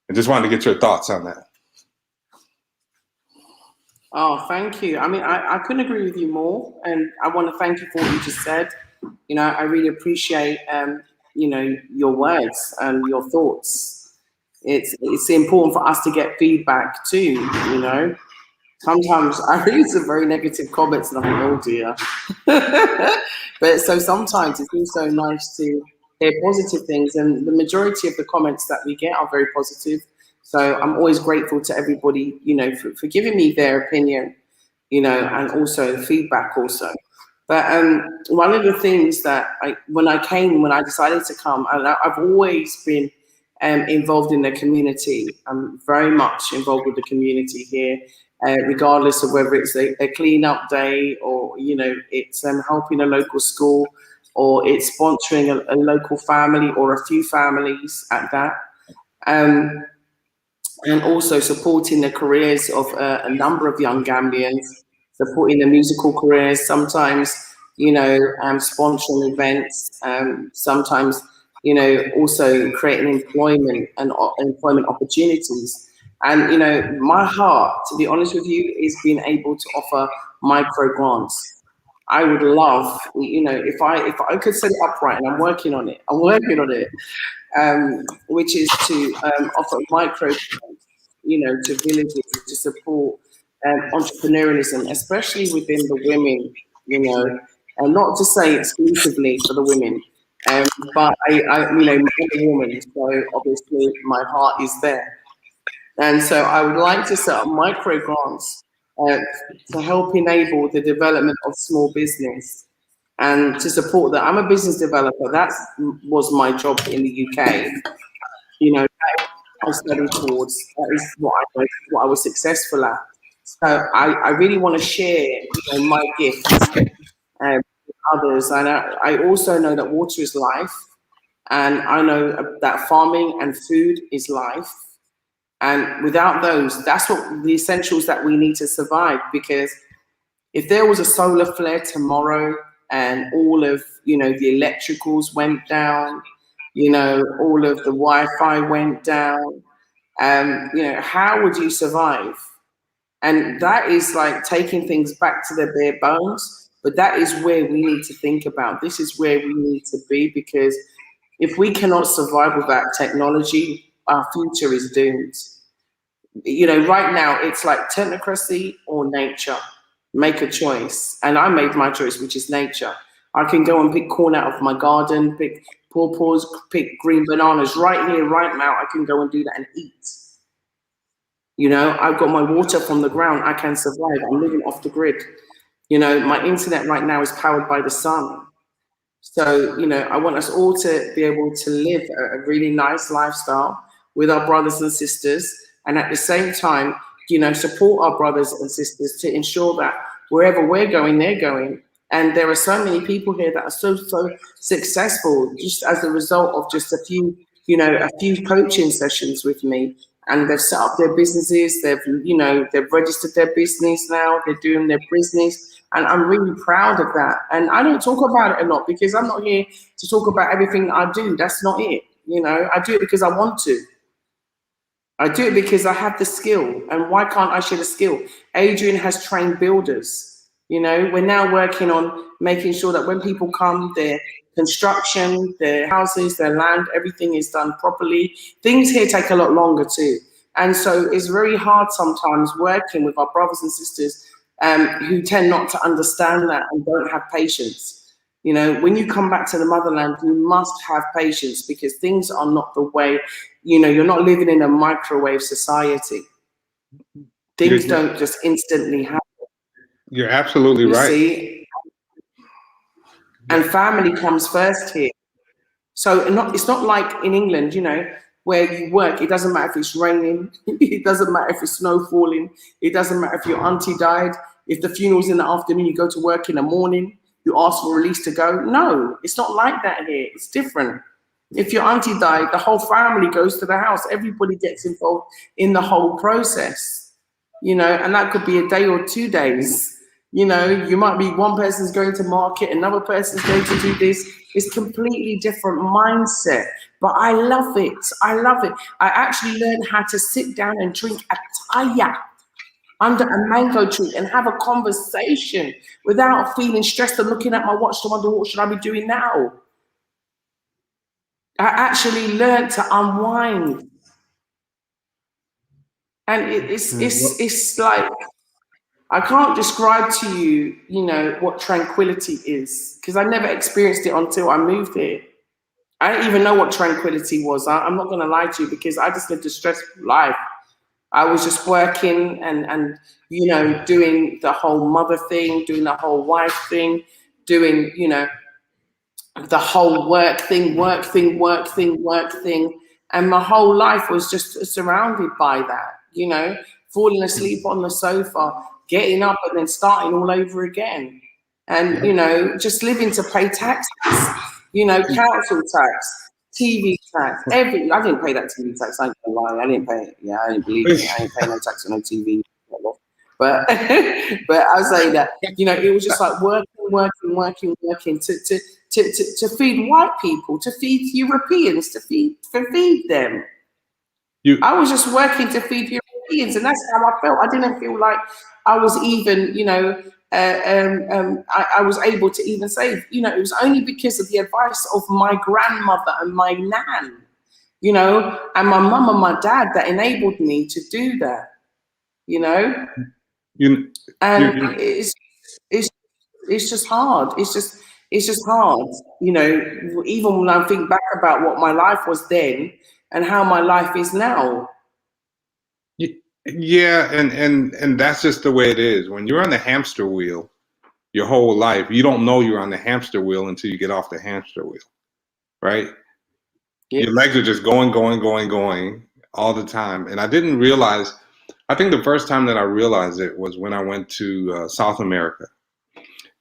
F: I just wanted to get your thoughts on that.
A: Oh, thank you. I mean, I couldn't agree with you more. And I want to thank you for what you just said. You know, I really appreciate, you know, your words and your thoughts. It's important for us to get feedback too, you know. Sometimes I read some very negative comments and I'm like, oh dear. But so sometimes it's also nice to hear positive things, and the majority of the comments that we get are very positive. So I'm always grateful to everybody, you know, for giving me their opinion, you know, and also feedback also. But one of the things that when I decided to come, and I've always been involved in the community. I'm very much involved with the community here, regardless of whether it's a cleanup day, or, you know, it's helping a local school, or it's sponsoring a local family or a few families at that. And also supporting the careers of a number of young Gambians, supporting the musical careers, sometimes, you know, sponsoring events, sometimes, you know, also creating employment and employment opportunities. And, you know, my heart, to be honest with you, is being able to offer micro grants. I would love, you know, if I could set it up right, and I'm working on it, which is to offer micro grants, you know, to villages to support entrepreneurialism, especially within the women, you know, and not to say exclusively for the women, but I you know, I'm a woman, so obviously my heart is there. And so I would like to set up micro grants to help enable the development of small business. and to support that. I'm a business developer. That was my job in the UK. You know, I studied towards. That is what I was successful at. So I really want to share, my gifts with others. And I also know that water is life, and I know that farming and food is life. And without those, that's what the essentials that we need to survive. Because if there was a solar flare tomorrow and all of the electricals went down, all of the Wi-Fi went down, how would you survive? And that is like taking things back to their bare bones. But that is where we need to think about. This is where we need to be, because if we cannot survive without technology, our future is doomed. Right now it's like technocracy or nature. Make a choice. And I made my choice, which is nature. I can go and pick corn out of my garden, pick pawpaws, pick green bananas right here, right now. I can go and do that and eat. I've got my water from the ground. I can survive. I'm living off the grid. My internet right now is powered by the sun. So, I want us all to be able to live a really nice lifestyle with our brothers and sisters. And at the same time, support our brothers and sisters to ensure that wherever we're going, they're going. And there are so many people here that are so successful just as a result of just a few coaching sessions with me. And they've set up their businesses. They've registered their business now. They're doing their business. And I'm really proud of that. And I don't talk about it a lot because I'm not here to talk about everything that I do. That's not it. I do it because I want to. I do it because I have the skill. And why can't I share the skill? Adrian has trained builders. We're now working on making sure that when people come, their construction, their houses, their land, everything is done properly. Things here take a lot longer too. And so it's very hard sometimes working with our brothers and sisters who tend not to understand that and don't have patience. When you come back to the motherland, you must have patience because things are not the way, you're not living in a microwave society. Things don't just instantly happen.
F: You're absolutely right.
A: See? And family comes first here. So it's not like in England, where you work. It doesn't matter if it's raining. It doesn't matter if it's snow falling. It doesn't matter if your auntie died. If the funeral's in the afternoon, you go to work in the morning. You ask for release to go. No, it's not like that here. It's different. If your auntie died, the whole family goes to the house. Everybody gets involved in the whole process, and that could be a day or 2 days. You might be one person's going to market, another person's going to do this. It's completely different mindset, but I love it. I love it. I actually learned how to sit down and drink a taya under a mango tree and have a conversation without feeling stressed and looking at my watch to wonder what should I be doing now. I actually learned to unwind, and it's like I can't describe to you, what tranquility is because I never experienced it until I moved here. I didn't even know what tranquility was. I'm not going to lie to you because I just lived a stressful life. I was just working and doing the whole mother thing, doing the whole wife thing, doing, the whole work thing. And my whole life was just surrounded by that, falling asleep on the sofa, getting up and then starting all over again. And, just living to pay taxes, council tax, TV tax, everything. I didn't pay that TV tax. I ain't gonna lie. I didn't pay it. Yeah, I didn't believe it. I didn't pay no tax on no TV. But I'll say that, it was just like working to feed white people, to feed Europeans, to feed them. I was just working to feed Europeans, and that's how I felt. I didn't feel like I was even, I was able to even save. It was only because of the advice of my grandmother and my nan, and my mum and my dad that enabled me to do that. And it's just hard. It's just hard. Even when I think back about what my life was then and how my life is now.
F: Yeah, and that's just the way it is. When you're on the hamster wheel, your whole life. You don't know you're on the hamster wheel until you get off the hamster wheel, right?
A: Yeah.
F: Your legs are just going all the time. And I didn't realize, I think the first time that I realized it was when I went to South America.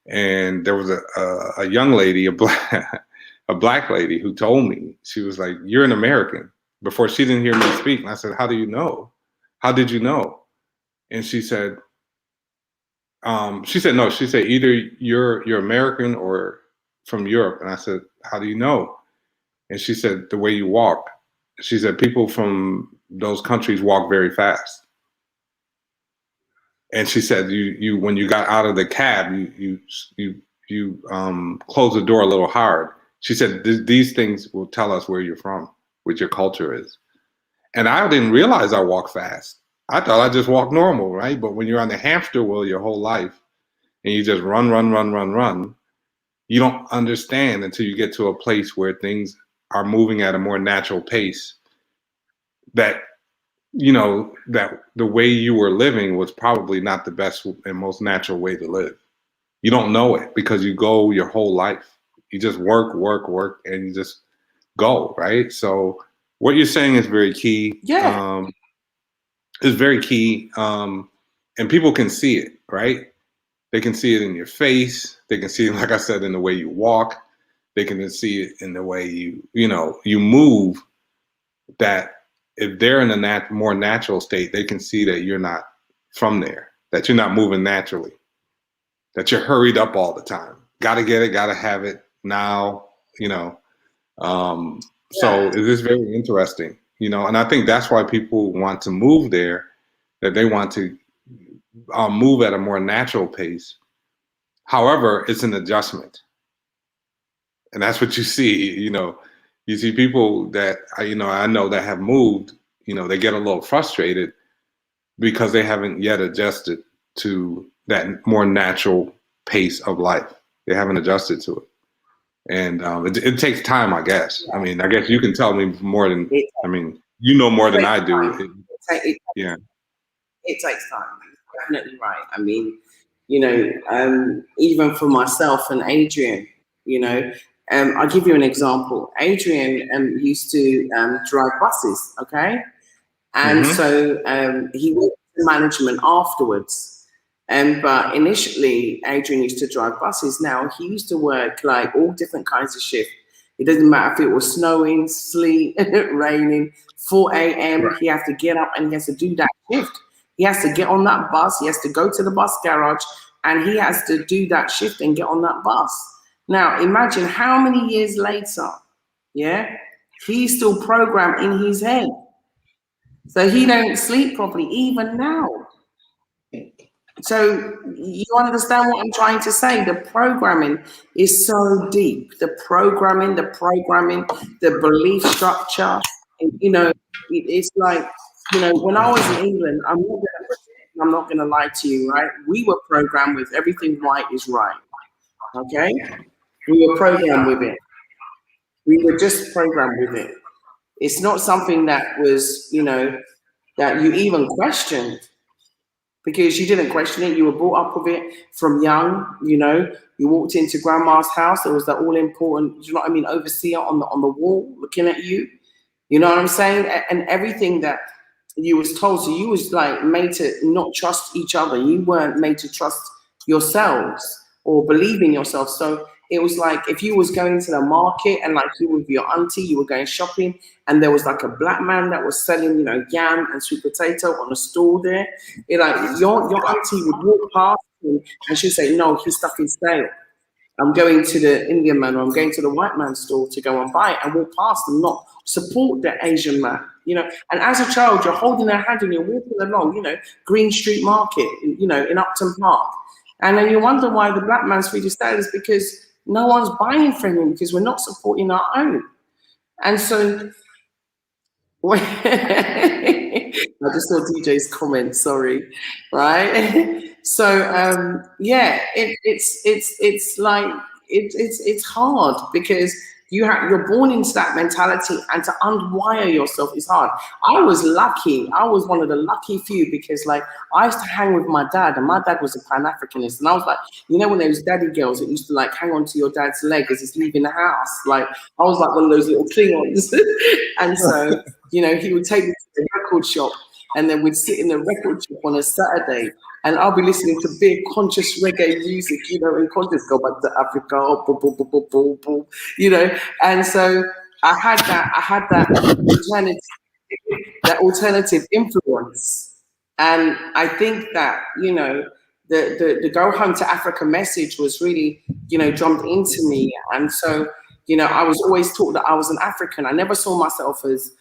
F: And there was a young lady, a black lady, who told me, she was like, "You're an American," before she didn't hear me speak. And I said, "How do you know? How did you know?" And she said, no, she said, "Either you're American or from Europe." And I said, "How do you know?" And she said, "The way you walk." She said, "People from those countries walk very fast." And she said, you when you got out of the cab, you closed the door a little hard. She said, "These things will tell us where you're from, what your culture is." And I didn't realize I walk fast. I thought I just walk normal, right? But when you're on the hamster wheel your whole life and you just run, you don't understand until you get to a place where things are moving at a more natural pace, that that the way you were living was probably not the best and most natural way to live. You don't know it because you go your whole life. You just work, and you just go, right? So what you're saying is very key.
A: Yeah.
F: Is very key. And people can see it, right? They can see it in your face. They can see it, like I said, in the way you walk. They can see it in the way you move, that if they're in a more natural state, they can see that you're not from there, that you're not moving naturally, that you're hurried up all the time. Got to get it, got to have it now, So it is very interesting, and I think that's why people want to move there, that they want to move at a more natural pace. However, it's an adjustment. And that's what you see, you see people that I know that have moved, they get a little frustrated because they haven't yet adjusted to that more natural pace of life. They haven't adjusted to it. And it takes time, I guess. I mean, I guess you can tell me more than, you know more than I do. Yeah.
A: It takes time. You're definitely right. I mean, even for myself and Adrian, I'll give you an example. Adrian used to drive buses, okay? And so he went to management afterwards. But initially, Adrian used to drive buses. Now, he used to work like all different kinds of shifts. It doesn't matter if it was snowing, sleet, raining, 4 a.m. Right. He has to get up and he has to do that shift. He has to get on that bus. He has to go to the bus garage and he has to do that shift and get on that bus. Now, imagine how many years later, he's still programmed in his head. So he don't sleep properly, even now. So you understand what I'm trying to say? The programming is so deep. The programming, the belief structure. It's like, when I was in England, I'm not gonna lie to you, right? We were programmed with everything right is right. Okay? We were programmed with it. We were just programmed with it. It's not something that was, that you even questioned, because you didn't question it. You were brought up with it from young. You walked into grandma's house. There was that all important, overseer on the wall looking at you. You know what I'm saying? And everything that you was told. So you was like made to not trust each other. You weren't made to trust yourselves or believe in yourself. So it was like if you was going to the market and like you with your auntie, you were going shopping, and there was like a black man that was selling, yam and sweet potato on a stall there. Your auntie would walk past him and she'd say, "No, his stuff is stale. I'm going to the Indian man or I'm going to the white man's store to go and buy it," and walk past them, not support the Asian man, And as a child, you're holding their hand and you're walking along, Green Street Market, in Upton Park. And then you wonder why the black man's food is stale, is because no one's buying from him, because we're not supporting our own. And so, I just saw DJ's comment, sorry, right? So it's like it's hard because you're born into that mentality, and to unwire yourself is hard. I was lucky. I was one of the lucky few because like I used to hang with my dad, and my dad was a Pan-Africanist, and I was like, you know, when those daddy girls that used to like hang on to your dad's leg as he's leaving the house, like I was like one of those little Klingons. And so, you know, he would take me to the record shop, and then we'd sit in the record shop on a Saturday, and I'll be listening to big conscious reggae music, you know, and conscious go back to Africa, oh, boom, boom, boom, boom, boom, boom, you know. And so I had that alternative influence. And I think that, you know, the Go Home to Africa message was really, you know, drummed into me. And so, you know, I was always taught that I was an African. I never saw myself as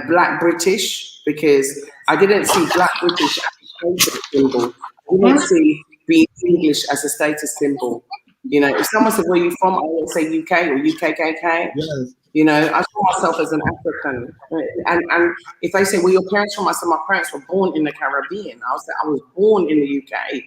A: Black British, because I didn't see Black British as a status symbol. I didn't see being English as a status symbol. You know, if someone said, where are you from? I would say UK or UKKK.
F: Yes.
A: You know, I saw myself as an African. And if they say, well, your parents from, I said, my parents were born in the Caribbean. I was born in the UK.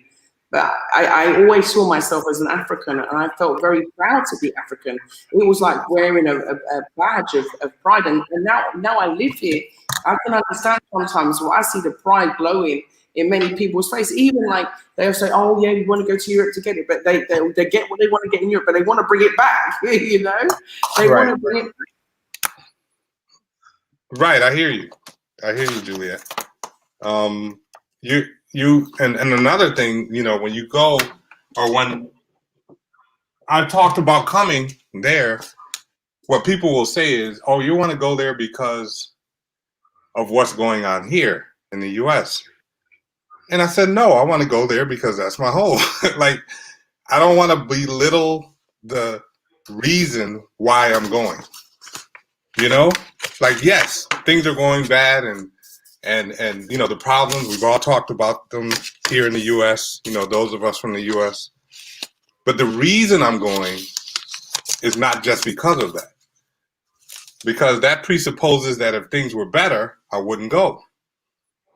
A: But I always saw myself as an African, and I felt very proud to be African. It was like wearing a badge of pride. And now I live here, I can understand sometimes when I see the pride glowing in many people's face. Even like they'll say, oh yeah, we want to go to Europe to get it, but they get what they want to get in Europe, but they want to bring it back. You know, they want to bring it back.
F: Right, I hear you, Juliet. You and another thing, you know, when you go, or when I talked about coming there, what people will say is, oh, you want to go there because of what's going on here in the US. And I said, no, I want to go there because that's my home. Like, I don't want to belittle the reason why I'm going. You know, like, yes, things are going bad, and you know, the problems, we've all talked about them here in the US, you know, those of us from the US. But the reason I'm going is not just because of that. Because that presupposes that if things were better, I wouldn't go.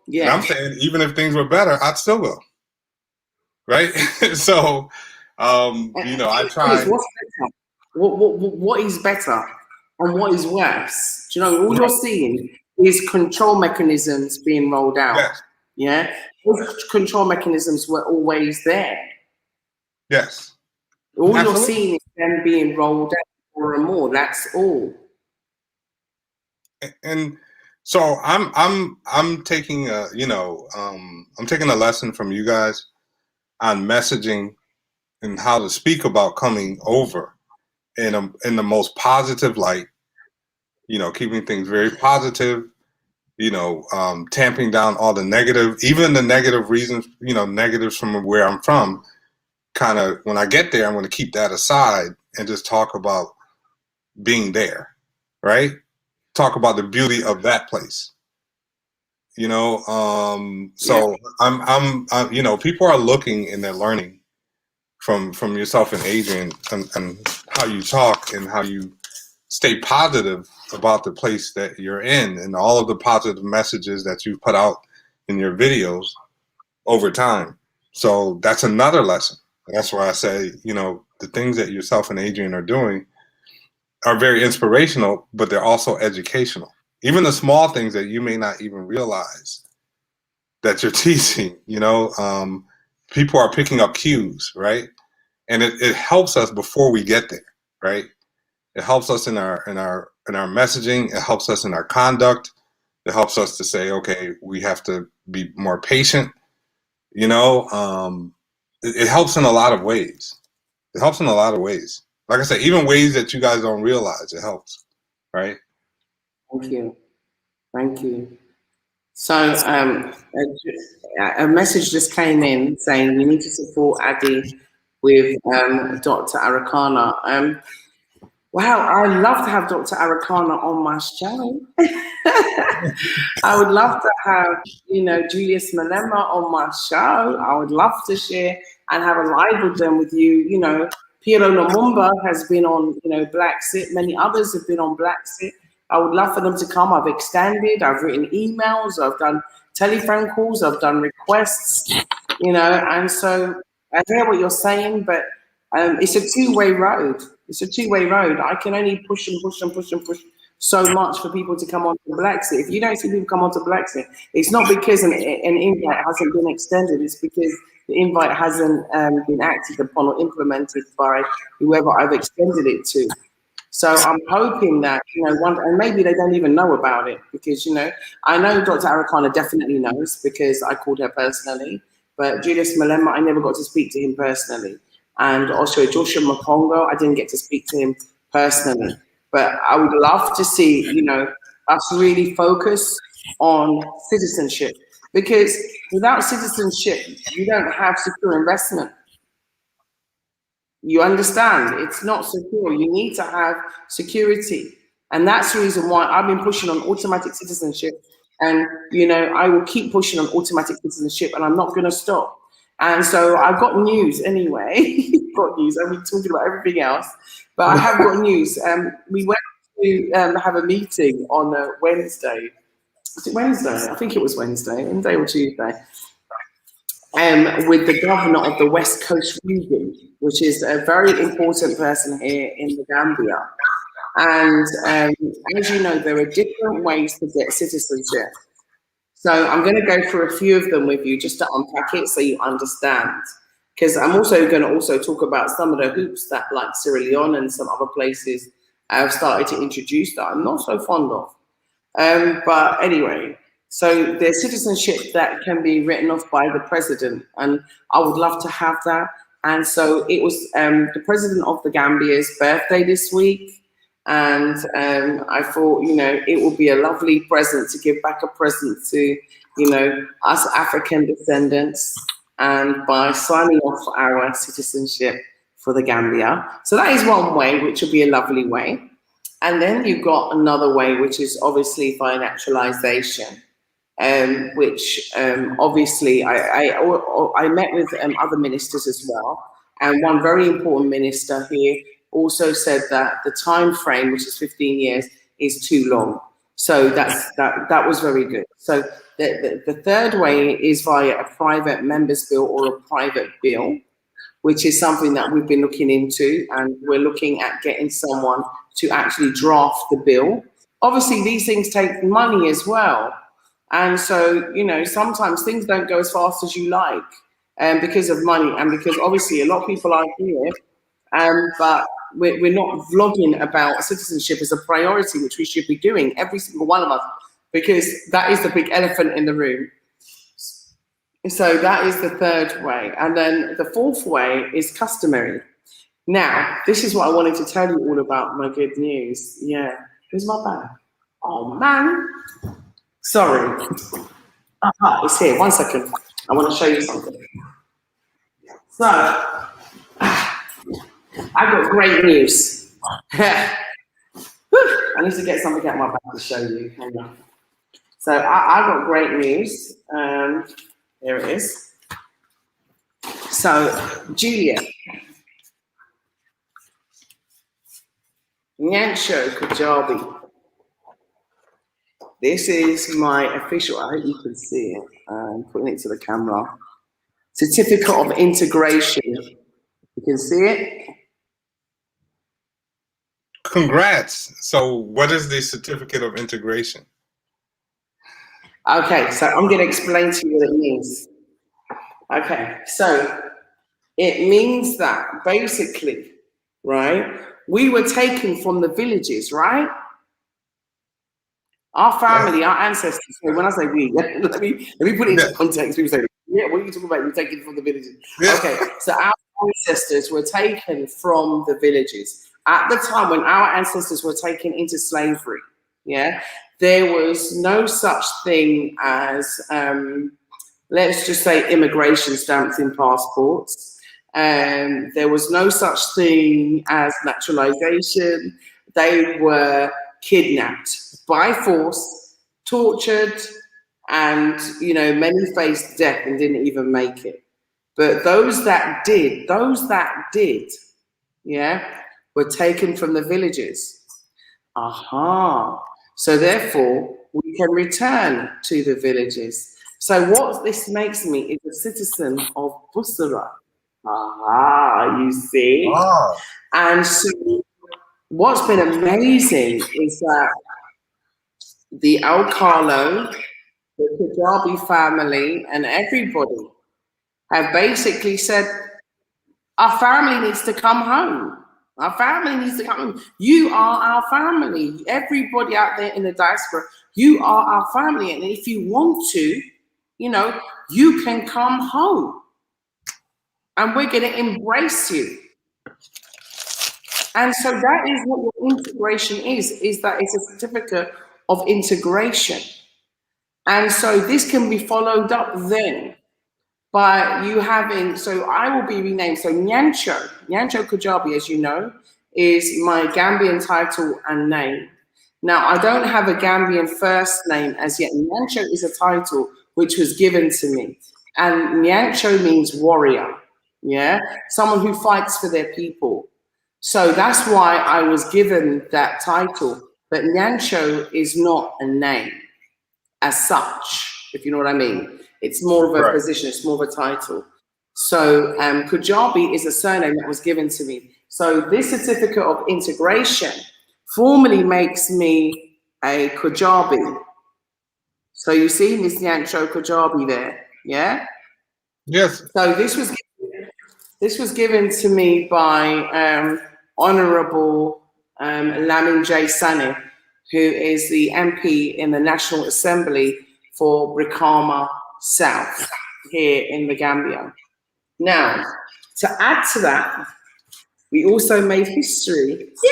F: Yeah. And I'm saying, even if things were better, I'd still go. Right? So, you know, I try.
A: What's better? What is better and what is worse? Do you know, all you're seeing is control mechanisms being rolled out.
F: Yes.
A: Yeah? Those control mechanisms were always there.
F: Yes.
A: All
F: Absolutely.
A: you're seeing is them being rolled out more and more. That's all.
F: And so I'm taking a, you know, I'm taking a lesson from you guys on messaging and how to speak about coming over in the most positive light, you know, keeping things very positive, you know, tamping down all the negative, even the negative reasons, you know, negatives from where I'm from. Kind of, when I get there, I'm going to keep that aside and just talk about being there, right? Talk about the beauty of that place, you know. So yeah. I'm you know, people are looking and they're learning from yourself and Adrian, and how you talk and how you stay positive about the place that you're in, and all of the positive messages that you put out in your videos over time. So that's another lesson. That's why I say, you know, the things that yourself and Adrian are doing are very inspirational, but they're also educational. Even the small things that you may not even realize that you're teaching, you know, people are picking up cues, right? And it helps us before we get there, right? It helps us in our messaging. It helps us in our conduct. It helps us to say, okay, we have to be more patient. You know, it helps in a lot of ways. It helps in a lot of ways. Like I said, even ways that you guys don't realize, it helps, right?
A: Thank you. Thank you. So a message just came in saying we need to support Addy with Dr. Arikana. Wow, I'd love to have Dr. Arikana on my show. I would love to have, you know, Julius Malema on my show. I would love to share and have a live with them with you. You know, Piero Lumumba has been on, you know, Blaxit. Many others have been on Blaxit. I would love for them to come. I've extended, I've written emails, I've done telephone calls, I've done requests, you know, and so I hear what you're saying, but it's a two-way road. It's a two-way road. I can only push and push and push and push so much for people to come on to Blaxit. If you don't see people come on to Blaxit, it's not because an invite hasn't been extended. It's because the invite hasn't been acted upon or implemented by whoever I've extended it to. So I'm hoping that, and maybe they don't even know about it because, I know Dr. Arakana definitely knows because I called her personally, but Julius Malema, I never got to speak to him personally. And also Joshua Makongo, I didn't get to speak to him personally. But I would love to see, us really focus on citizenship because without citizenship, you don't have secure investment. You understand? It's not secure. You need to have security. And that's the reason why I've been pushing on automatic citizenship. And, I will keep pushing on automatic citizenship and I'm not going to stop. And so I've got news anyway. Got news. I've been talking about everything else. But I have got news. We went to have a meeting on Wednesday. Was it Wednesday? I think it was Wednesday or Tuesday. With the governor of the West Coast region, which is a very important person here in the Gambia. And as you know, there are different ways to get citizenship. So I'm going to go through a few of them with you just to unpack it so you understand. Because I'm also going to talk about some of the hoops that like Sierra Leone and some other places have started to introduce that I'm not so fond of. But anyway, so there's citizenship that can be written off by the president, and I would love to have that. And so it was the president of the Gambia's birthday this week, and I thought, it would be a lovely present to give back a present to, us African descendants, and by signing off our citizenship for the Gambia. So that is one way, which will be a lovely way. And then you've got another way, which is obviously by naturalization. Which obviously I met with other ministers as well, and one very important minister here also said that the time frame, which is 15 years, is too long. So that was very good. So the third way is via a private member's bill or a private bill, which is something that we've been looking into, and we're looking at getting someone to actually draft the bill. Obviously, these things take money as well. And so, sometimes things don't go as fast as you like because of money and because obviously a lot of people are here, but we're not vlogging about citizenship as a priority, which we should be doing, every single one of us, because that is the big elephant in the room. So that is the third way. And then the fourth way is customary. Now, this is what I wanted to tell you all about my good news. Yeah, here's my bag. Oh, man. Sorry. It's here. 1 second. I want to show you something. So, I got great news. I need to get something out of my bag to show you. Hang on. So, I got great news. Here it is. So, Julia. Nyansho Kajabi. This is my official, I hope you can see it, I'm putting it to the camera. Certificate of integration. You can see it?
F: Congrats. So what is the certificate of integration?
A: Okay, so I'm going to explain to you what it means. Okay, so it means that basically, right, we were taken from the villages, right? Our family, our ancestors. So when I say we, let me put it into context. People say, "Yeah, what are you talking about? You're taken from the villages." Yeah. Okay, so our ancestors were taken from the villages at the time when our ancestors were taken into slavery. Yeah, there was no such thing as, let's just say, immigration stamps in passports. There was no such thing as naturalization. They were kidnapped by force, tortured, and many faced death and didn't even make it. But those that did, yeah, were taken from the villages. Aha. So therefore, we can return to the villages. So what this makes me is a citizen of Busra, You see?
F: Oh,
A: And so what's been amazing is that the Al Carlo, the Kajabi family, and everybody have basically said, our family needs to come home. Our family needs to come home. You are our family. Everybody out there in the diaspora, you are our family. And if you want to, you know, you can come home. And we're going to embrace you. And so that is what your integration is that it's a certificate of integration. And so this can be followed up then by you having, so I will be renamed, so Nyancho Kajabi, as you know, is my Gambian title and name. Now, I don't have a Gambian first name as yet. Nyancho is a title which was given to me. And Nyancho means warrior, yeah? Someone who fights for their people. So that's why I was given that title. But Nyancho is not a name as such, if you know what I mean. It's more of a position, it's more of a title. So Kajabi is a surname that was given to me. So this certificate of integration formally makes me a Kajabi. So you see Miss Nyancho Kajabi there, yeah?
F: yes.
A: So this was given to me by Honorable Lamin J. Sane, who is the MP in the National Assembly for Brikama South here in the Gambia. Now, to add to that, we also made history. Yay!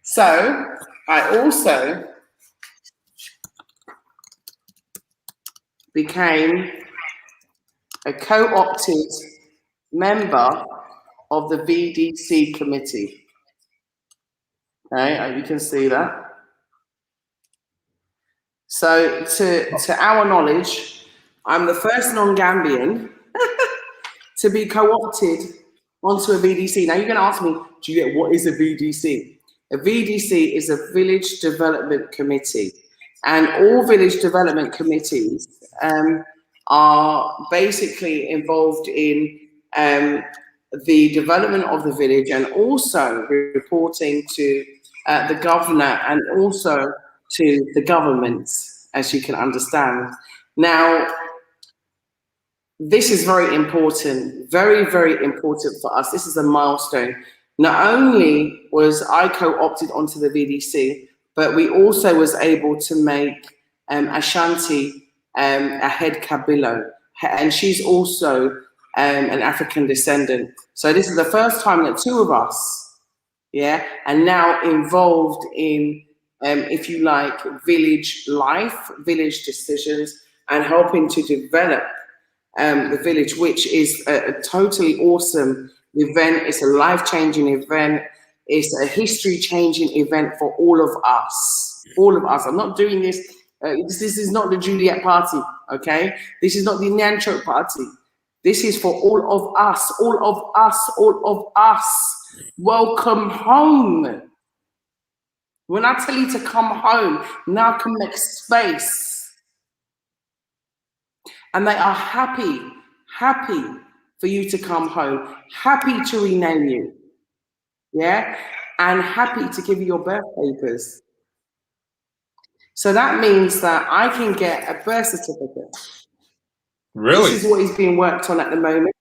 A: So I also became a co-opted member of the VDC committee. Okay, you can see that. So to our knowledge, I'm the first non-Gambian to be co-opted onto a VDC. Now you're going to ask me, Juliet, what is a VDC? A VDC is a Village Development Committee. And all village development committees are basically involved in the development of the village and also reporting to the governor and also to the government, as you can understand. Now, this is very important, very, very important for us. This is a milestone. Not only was I co-opted onto the VDC, but we also was able to make Ashanti a head Kabilo, and she's also an African descendant. So this is the first time that two of us, yeah, are now involved in, if you like, village life, village decisions, and helping to develop the village, which is a totally awesome event. It's a life-changing event. It's a history-changing event for all of us. All of us. I'm not doing this. This is not the Juliet party, okay? This is not the Nyancho party. This is for all of us, all of us, all of us. Welcome home. When I tell you to come home, now can make space. And they are happy for you to come home, happy to rename you, yeah? And happy to give you your birth papers. So that means that I can get a birth certificate.
F: Really?
A: This is what is being worked on at the moment.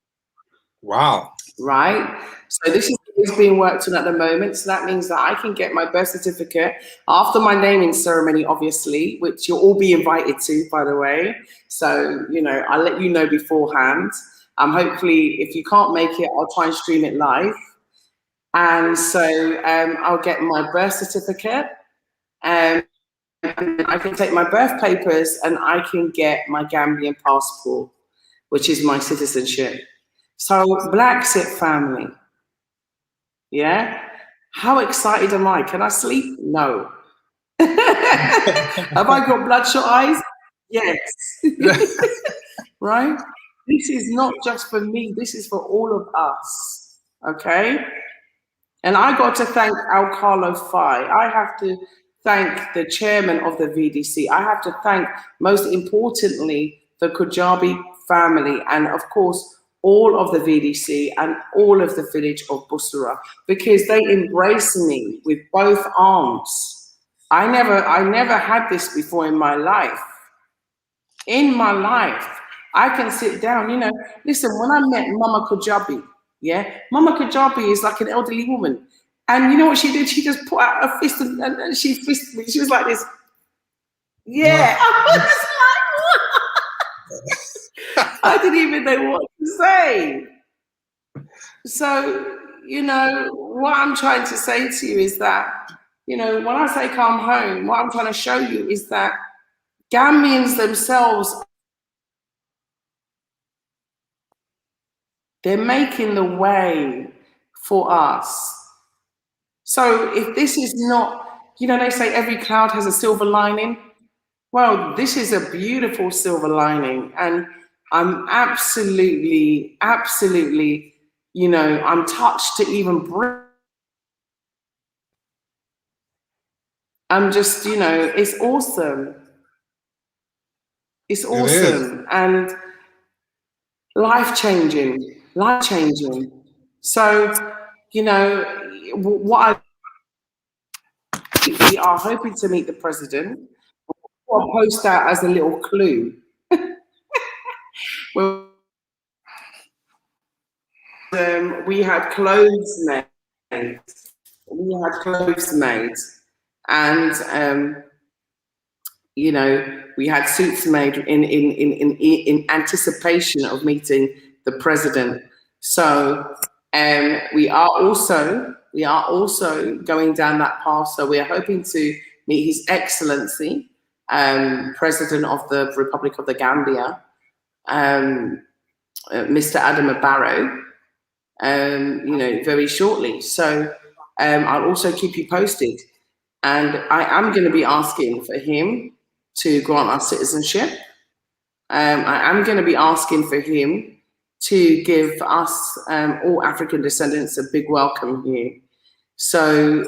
F: Wow.
A: Right? So this is what is being worked on at the moment. So that means that I can get my birth certificate after my naming ceremony, obviously, which you'll all be invited to, by the way. So, you know, I'll let you know beforehand. Hopefully, if you can't make it, I'll try and stream it live. And so I'll get my birth certificate, and I can take my birth papers, and I can get my Gambian passport, which is my citizenship. So Bla Xit family, yeah? How excited am I? Can I sleep? No. Have I got bloodshot eyes? Yes. Right? This is not just for me, this is for all of us, okay? And I got to thank Al Carlo Fi. I have to thank the chairman of the VDC. I have to thank, most importantly, the Kajabi family, and of course, all of the VDC and all of the village of Busura, because they embrace me with both arms. I never had this before in my life. In my life, I can sit down, you know. Listen, when I met Mama Kajabi, yeah, Mama Kajabi is like an elderly woman. And you know what she did? She just put out her fist and she fisted me. She was like this. Yeah. I was like, what? I didn't even know what to say. So, you know, what I'm trying to say to you is that, you know, when I say come home, what I'm trying to show you is that Gambians themselves, they're making the way for us. So if this is not, you know, they say every cloud has a silver lining. Well, this is a beautiful silver lining. And I'm absolutely, you know, I'm touched to even bring. I'm just, you know, it's awesome. It's awesome. And life-changing, life-changing. So, you know, what we are hoping to meet the president. I'll post that as a little clue. Well, we had clothes made. We had clothes made, and you know, we had suits made in anticipation of meeting the president. So we are also going down that path. So we are hoping to meet His Excellency, President of the Republic of the Gambia, Mr. Adama Barrow, you know, very shortly. So I'll also keep you posted. And I am going to be asking for him to grant us citizenship. I am going to be asking for him to give us all African descendants a big welcome here. So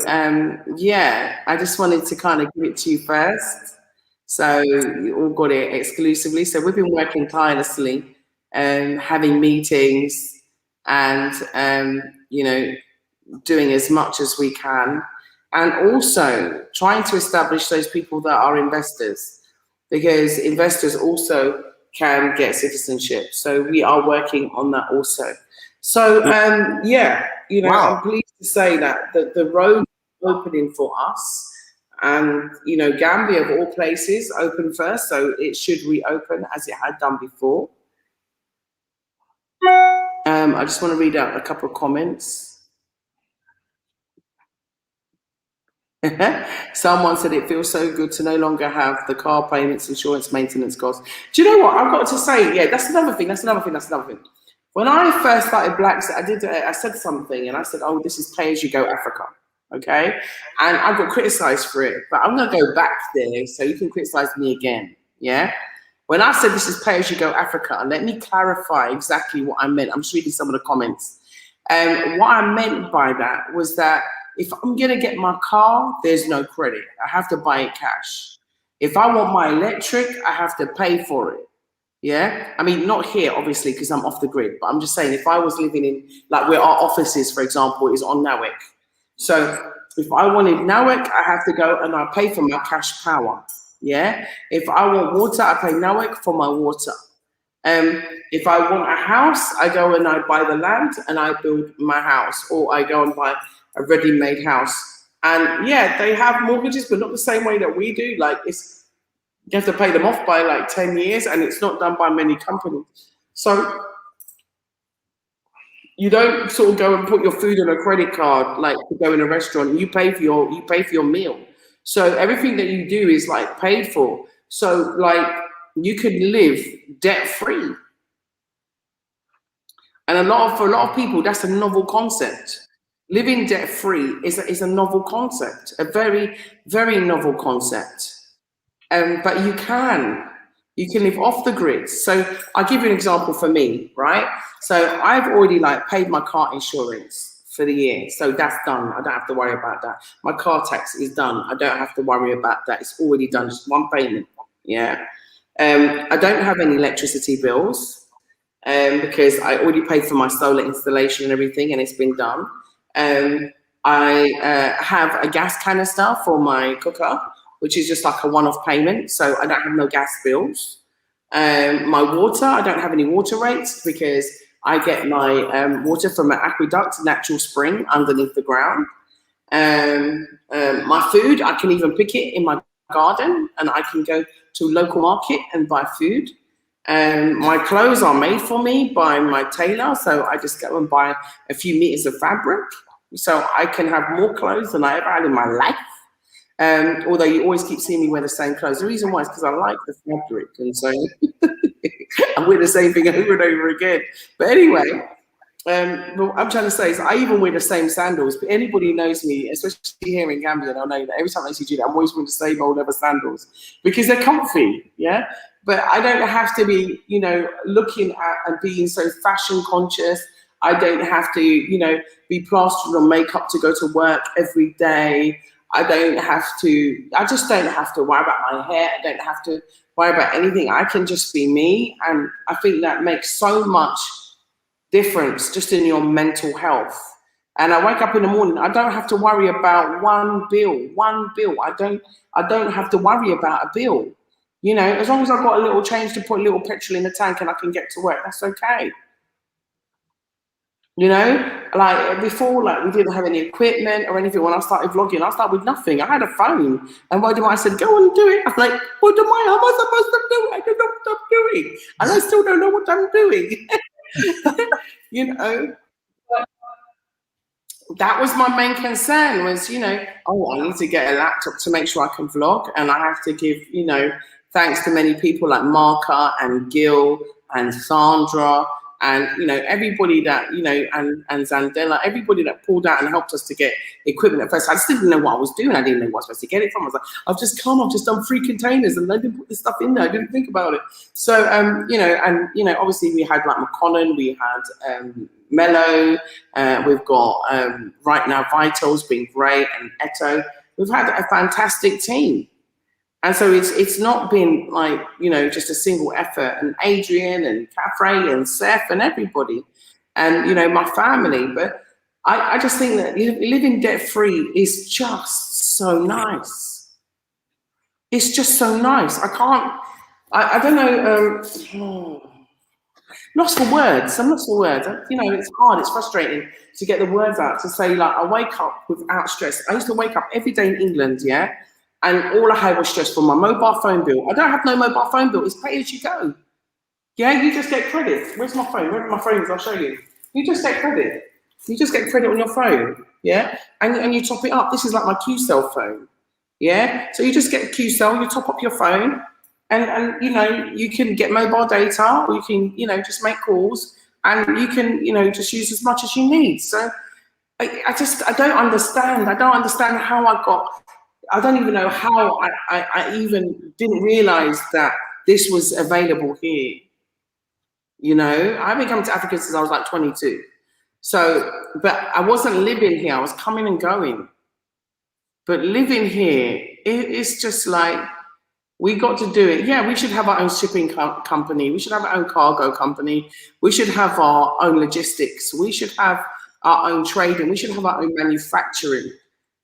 A: yeah, I just wanted to kind of give it to you first. So you all got it exclusively. So we've been working tirelessly, having meetings and you know, doing as much as we can, and also trying to establish those people that are investors, because investors also can get citizenship. So we are working on that also. So yeah, you know, wow. I'm pleased to say that the road is opening for us, and you know, Gambia of all places opened first, so it should reopen as it had done before. I just want to read out a couple of comments. Someone said it feels so good to no longer have the car payments, insurance, maintenance costs. Do you know what I've got to say? Yeah, that's another thing. When I first started Blaxit, I said something, and I said, "Oh, this is pay as you go Africa." Okay, and I got criticized for it, but I'm gonna go back there so you can criticize me again. Yeah. When I said this is pay as you go Africa, let me clarify exactly what I meant. I'm just reading some of the comments. What I meant by that was that if I'm gonna get my car, there's no credit. I have to buy it cash. If I want my electric, I have to pay for it. Yeah, I mean, not here, obviously, because I'm off the grid, but I'm just saying, if I was living in, like where our offices, for example, is on Nawek. So if I wanted Nawek, I have to go and I pay for my cash power. Yeah, if I want water, I pay Nawek for my water. If I want a house, I go and I buy the land and I build my house, or I go and buy a ready-made house. And yeah, they have mortgages, but not the same way that we do. Like you have to pay them off by like 10 years, and it's not done by many companies. So you don't sort of go and put your food on a credit card like to go in a restaurant. You pay for your meal. So everything that you do is like paid for. So like you can live debt free. And for a lot of people, that's a novel concept. Living debt free is a novel concept, a very, very novel concept. But you can live off the grid. So I'll give you an example for me, right? So I've already like paid my car insurance for the year. So that's done. I don't have to worry about that. My car tax is done. I don't have to worry about that. It's already done. Just one payment. Yeah. I don't have any electricity bills. because I already paid for my solar installation and everything, and it's been done. I have a gas canister for my cooker, which is just like a one-off payment, so I don't have no gas bills. My water, I don't have any water rates because I get my water from an aqueduct, natural spring underneath the ground. My food, I can even pick it in my garden, and I can go to local market and buy food. My clothes are made for me by my tailor, so I just go and buy a few meters of fabric, so I can have more clothes than I ever had in my life. Although you always keep seeing me wear the same clothes. The reason why is because I like the fabric, and so I wear the same thing over and over again. But anyway, what I'm trying to say is I even wear the same sandals. But anybody who knows me, especially here in Gambia, they'll know that every time I see Judy, I'm always wearing the same old leather sandals because they're comfy, yeah? But I don't have to be, you know, looking at and being so fashion conscious. I don't have to, you know, be plastered on makeup to go to work every day. I just don't have to worry about my hair. I don't have to worry about anything. I can just be me. And I think that makes so much difference just in your mental health. And I wake up in the morning, I don't have to worry about one bill. I don't have to worry about a bill. You know, as long as I've got a little change to put a little petrol in the tank and I can get to work, that's okay. You know, like before, like we didn't have any equipment or anything. When I started vlogging, I started with nothing. I had a phone, and I said, "Go and do it." I'm like, "What am I supposed to do? I don't know what I'm doing, and I still don't know what I'm doing." You know, that was my main concern. Was, you know, oh, I need to get a laptop to make sure I can vlog, and I have to give, you know, thanks to many people like Marka and Gil and Sandra. And, you know, everybody that, you know, and Zandela, everybody that pulled out and helped us to get equipment at first. I just didn't know what I was doing. I didn't know what I was supposed to get it from. I was like, I've just done 3 containers and I didn't put this stuff in there. I didn't think about it. So, you know, and, you know, obviously we had like McConnell, we had Mello, we've got right now Vital's been great, and Eto. We've had a fantastic team. And so it's not been like, you know, just a single effort. And Adrian and Caffrey and Seth and everybody, and, you know, my family. But I just think that living debt-free is just so nice. It's just so nice. I don't know, lost for words. I'm lost for words. You know, it's hard, it's frustrating to get the words out, to say, like, I wake up without stress. I used to wake up every day in England, yeah? And all I had was stress for my mobile phone bill. I don't have no mobile phone bill. It's pay as you go. Yeah, you just get credit. Where's my phone? Where are my phones? I'll show you. You just get credit. You just get credit on your phone. Yeah, and you top it up. This is like my QCell phone. Yeah, so you just get QCell. You top up your phone, and you know, you can get mobile data, or you can, you know, just make calls, and you can, you know, just use as much as you need. So I don't understand. I don't understand how I don't even know how I even didn't realize that this was available here. You know, I haven't come to Africa since I was like 22. So, but I wasn't living here. I was coming and going. But living here, it's just like, we got to do it. Yeah, we should have our own shipping company. We should have our own cargo company. We should have our own logistics. We should have our own trading. We should have our own manufacturing.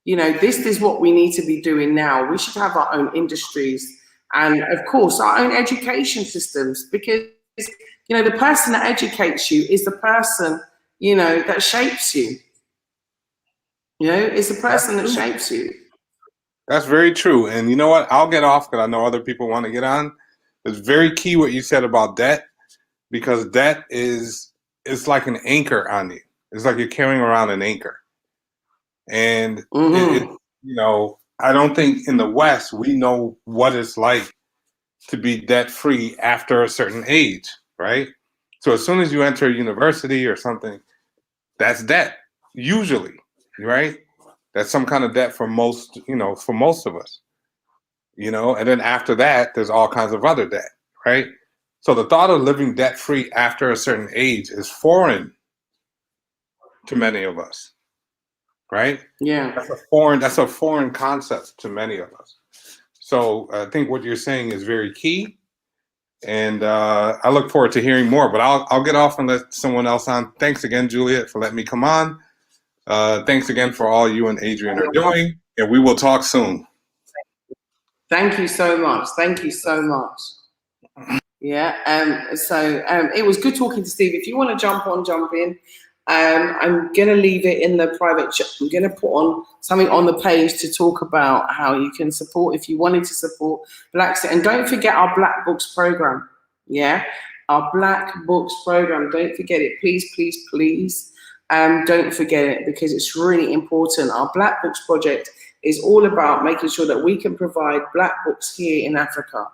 A: You know, this is what we need to be doing now. We should have our own industries and, of course, our own education systems, because, you know, the person that educates you is the person, you know, that shapes you. You know, it's the person that shapes you.
F: That's very true. And you know what? I'll get off because I know other people want to get on. It's very key what you said about debt, because debt it's like an anchor on you. It's like you're carrying around an anchor. And, you know, I don't think in the West we know what it's like to be debt-free after a certain age, right? So as soon as you enter a university or something, that's debt, usually, right? That's some kind of debt for most, you know, for most of us, you know? And then after that, there's all kinds of other debt, right? So the thought of living debt-free after a certain age is foreign to many of us. Right?
A: Yeah.
F: That's a foreign concept to many of us. So I think what you're saying is very key. And I look forward to hearing more, but I'll get off and let someone else on. Thanks again, Juliet, for letting me come on. Thanks again for all you and Adrian are doing, and we will talk soon.
A: Thank you so much. Thank you so much. Yeah. It was good talking to Steve. If you want to jump in. I'm gonna leave it in the private chat. I'm gonna put on something on the page to talk about how you can support if you wanted to support Blaxit. And don't forget our Black Books program. Yeah, our Black Books program. Don't forget it, please, please, please. Don't forget it, because it's really important. Our Black Books project is all about making sure that we can provide Black books here in Africa.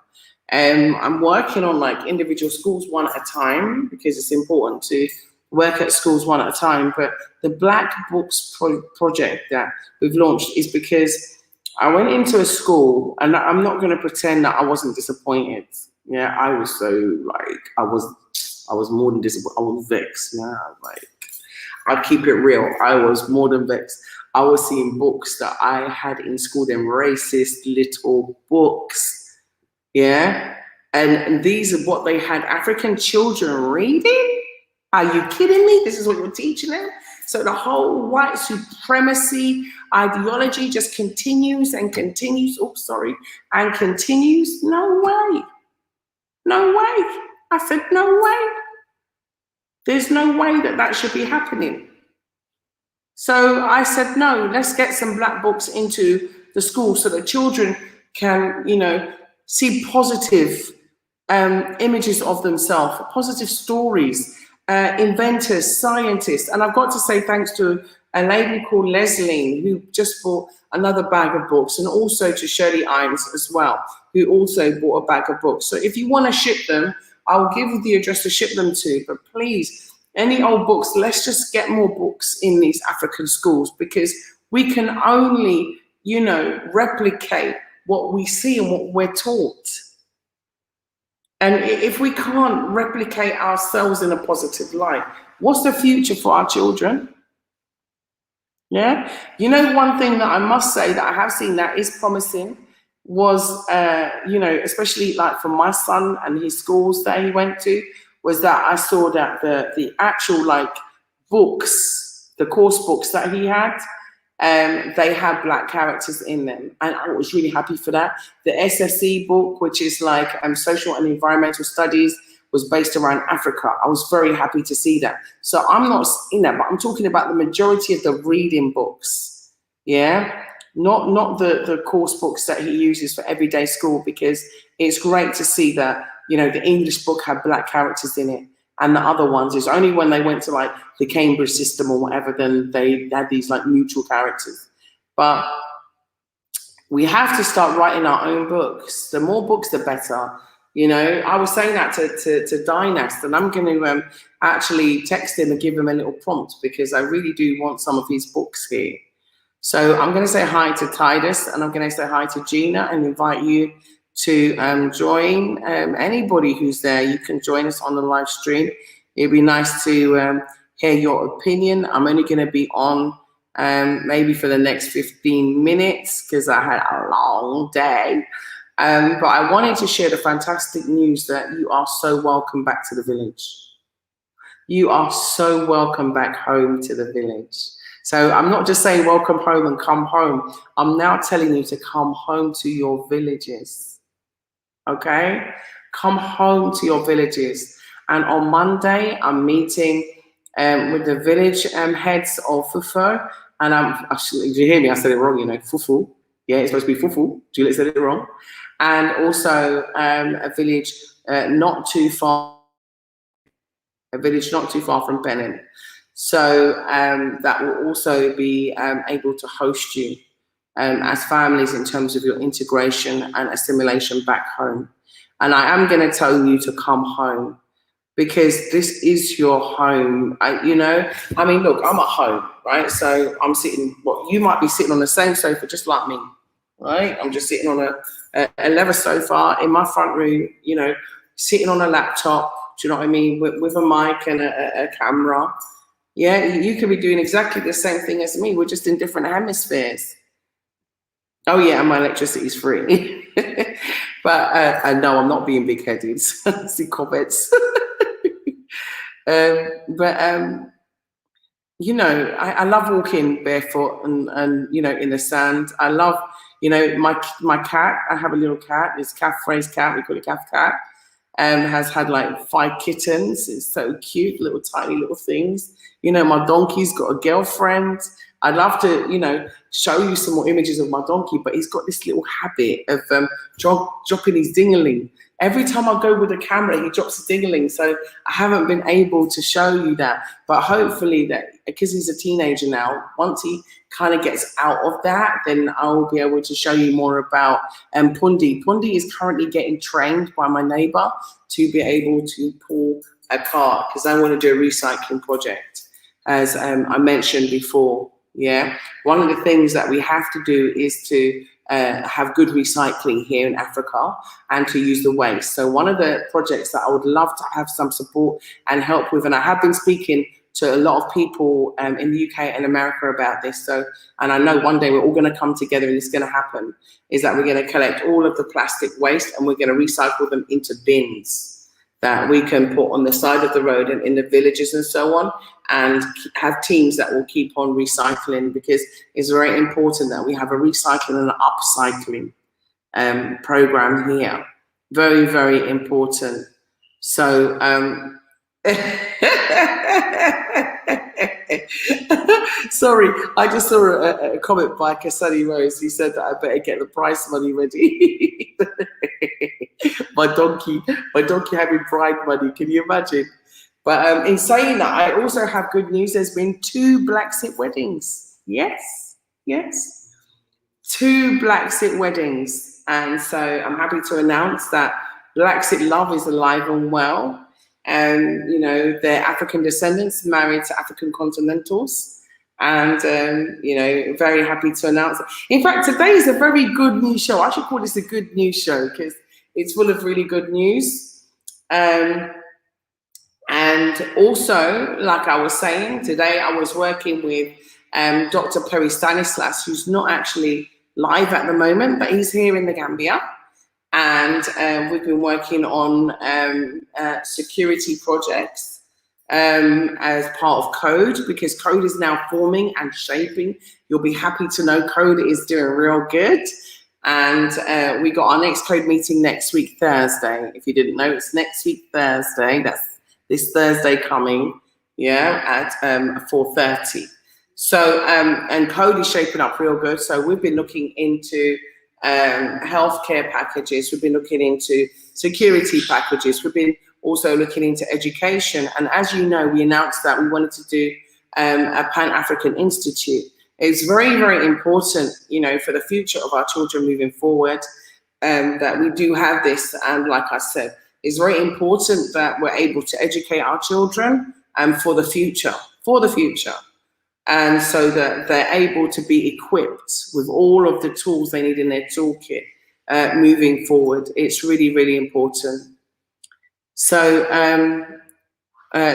A: I'm working on like individual schools one at a time, because it's important to work at schools one at a time. But the Black Books project that we've launched is because I went into a school, and I'm not going to pretend that I wasn't disappointed. Yeah, I was so like, I was more than disappointed. I was vexed. Yeah, like, I'll keep it real. I was more than vexed. I was seeing books that I had in school, them racist little books. Yeah, and these are what they had African children reading. Are you kidding me? This is what you're teaching them? So the whole white supremacy ideology just continues and continues. Oops, sorry. And continues. No way. No way. I said, no way. There's no way that that should be happening. So I said, no, let's get some Black books into the school so that children can, you know, see positive images of themselves, positive stories. Inventors, scientists, and I've got to say thanks to a lady called Leslie who just bought another bag of books, and also to Shirley Imes as well, who also bought a bag of books. So if you want to ship them, I'll give you the address to ship them to, but please, any old books, let's just get more books in these African schools, because we can only, you know, replicate what we see and what we're taught. And if we can't replicate ourselves in a positive light, what's the future for our children? Yeah. You know, one thing that I must say that I have seen that is promising was, you know, especially like from my son and his schools that he went to, was that I saw that the actual like books, the course books that he had, they had Black characters in them, and I was really happy for that. The SSE book, which is like social and environmental studies, was based around Africa. I was very happy to see that. So I'm not in that, but I'm talking about the majority of the reading books. Yeah, not the course books that he uses for everyday school, because it's great to see that, you know, the English book had Black characters in it. And the other ones is only when they went to like the Cambridge system or whatever, then they had these like neutral characters. But we have to start writing our own books. The more books, the better. You know, I was saying that to Dynast, and I'm going to actually text him and give him a little prompt, because I really do want some of his books here. So I'm going to say hi to Titus, and I'm going to say hi to Gina and invite you to join. Anybody who's there, you can join us on the live stream. It'd be nice to hear your opinion. I'm only going to be on maybe for the next 15 minutes because I had a long day. But I wanted to share the fantastic news that you are so welcome back to the village. You are so welcome back home to the village. So I'm not just saying welcome home and come home. I'm now telling you to come home to your villages. Okay? Come home to your villages. And on Monday, I'm meeting with the village heads of Fufu. And actually, did you hear me? I said it wrong, you know, Fufu. Yeah, it's supposed to be Fufu. Juliet said it wrong. And also a village not too far from Benin. So that will also be able to host you as families in terms of your integration and assimilation back home. And I am going to tell you to come home, because this is your home. You know, I mean, look, I'm at home, right? So I'm sitting, you might be sitting on the same sofa just like me, right? I'm just sitting on a leather sofa in my front room, you know, sitting on a laptop, do you know what I mean? With a mic and a camera. Yeah, you could be doing exactly the same thing as me. We're just in different hemispheres. Oh yeah, and my electricity is free. But no, I'm not being big-headed. See comments. But you know, I love walking barefoot and you know, in the sand. I love, you know, my cat. I have a little cat. It's Calf Frey's cat. We call it Calf Cat. Has had like 5 kittens. It's so cute, little tiny little things. You know, my donkey's got a girlfriend. I'd love to, you know, show you some more images of my donkey, but he's got this little habit of dropping his dingling. Every time I go with the camera, he drops a dingling. So I haven't been able to show you that, but hopefully that, because he's a teenager now, once he kind of gets out of that, then I'll be able to show you more about Pundi. Pundi is currently getting trained by my neighbor to be able to pull a cart, because I want to do a recycling project, as I mentioned before. Yeah, one of the things that we have to do is to have good recycling here in Africa and to use the waste. So one of the projects that I would love to have some support and help with, and I have been speaking to a lot of people in the UK and America about this. So, and I know one day we're all going to come together and it's going to happen, is that we're going to collect all of the plastic waste and we're going to recycle them into bins that we can put on the side of the road and in the villages and so on, and have teams that will keep on recycling, because it's very important that we have a recycling and an upcycling program here. Very, very important. So, sorry, I just saw a comment by Cassani Rose. He said that I better get the prize money ready. my donkey having pride money. Can you imagine? But in saying that, I also have good news. There's been 2 Blaxit weddings. Yes, yes, 2 Blaxit weddings, and so I'm happy to announce that Blaxit Love is alive and well. And you know, they're African descendants married to African continentals, and you know, very happy to announce it. In fact, today is a very good news show. I should call this a good news show because it's full of really good news. And also, like I was saying, today I was working with Dr. Perry Stanislas, who's not actually live at the moment, but he's here in the Gambia. And we've been working on security projects as part of Code, because Code is now forming and shaping. You'll be happy to know Code is doing real good. And we got our next Code meeting next week, Thursday. If you didn't know, it's next week, Thursday. That's this Thursday coming, yeah, at 4:30. So, and Code is shaping up real good. So we've been looking into healthcare packages. We've been looking into security packages. We've been also looking into education. And as you know, we announced that we wanted to do a Pan-African Institute. It's very, very important, you know, for the future of our children moving forward, that we do have this. And like I said, it's very important that we're able to educate our children for the future, and so that they're able to be equipped with all of the tools they need in their toolkit moving forward. It's really, really important. So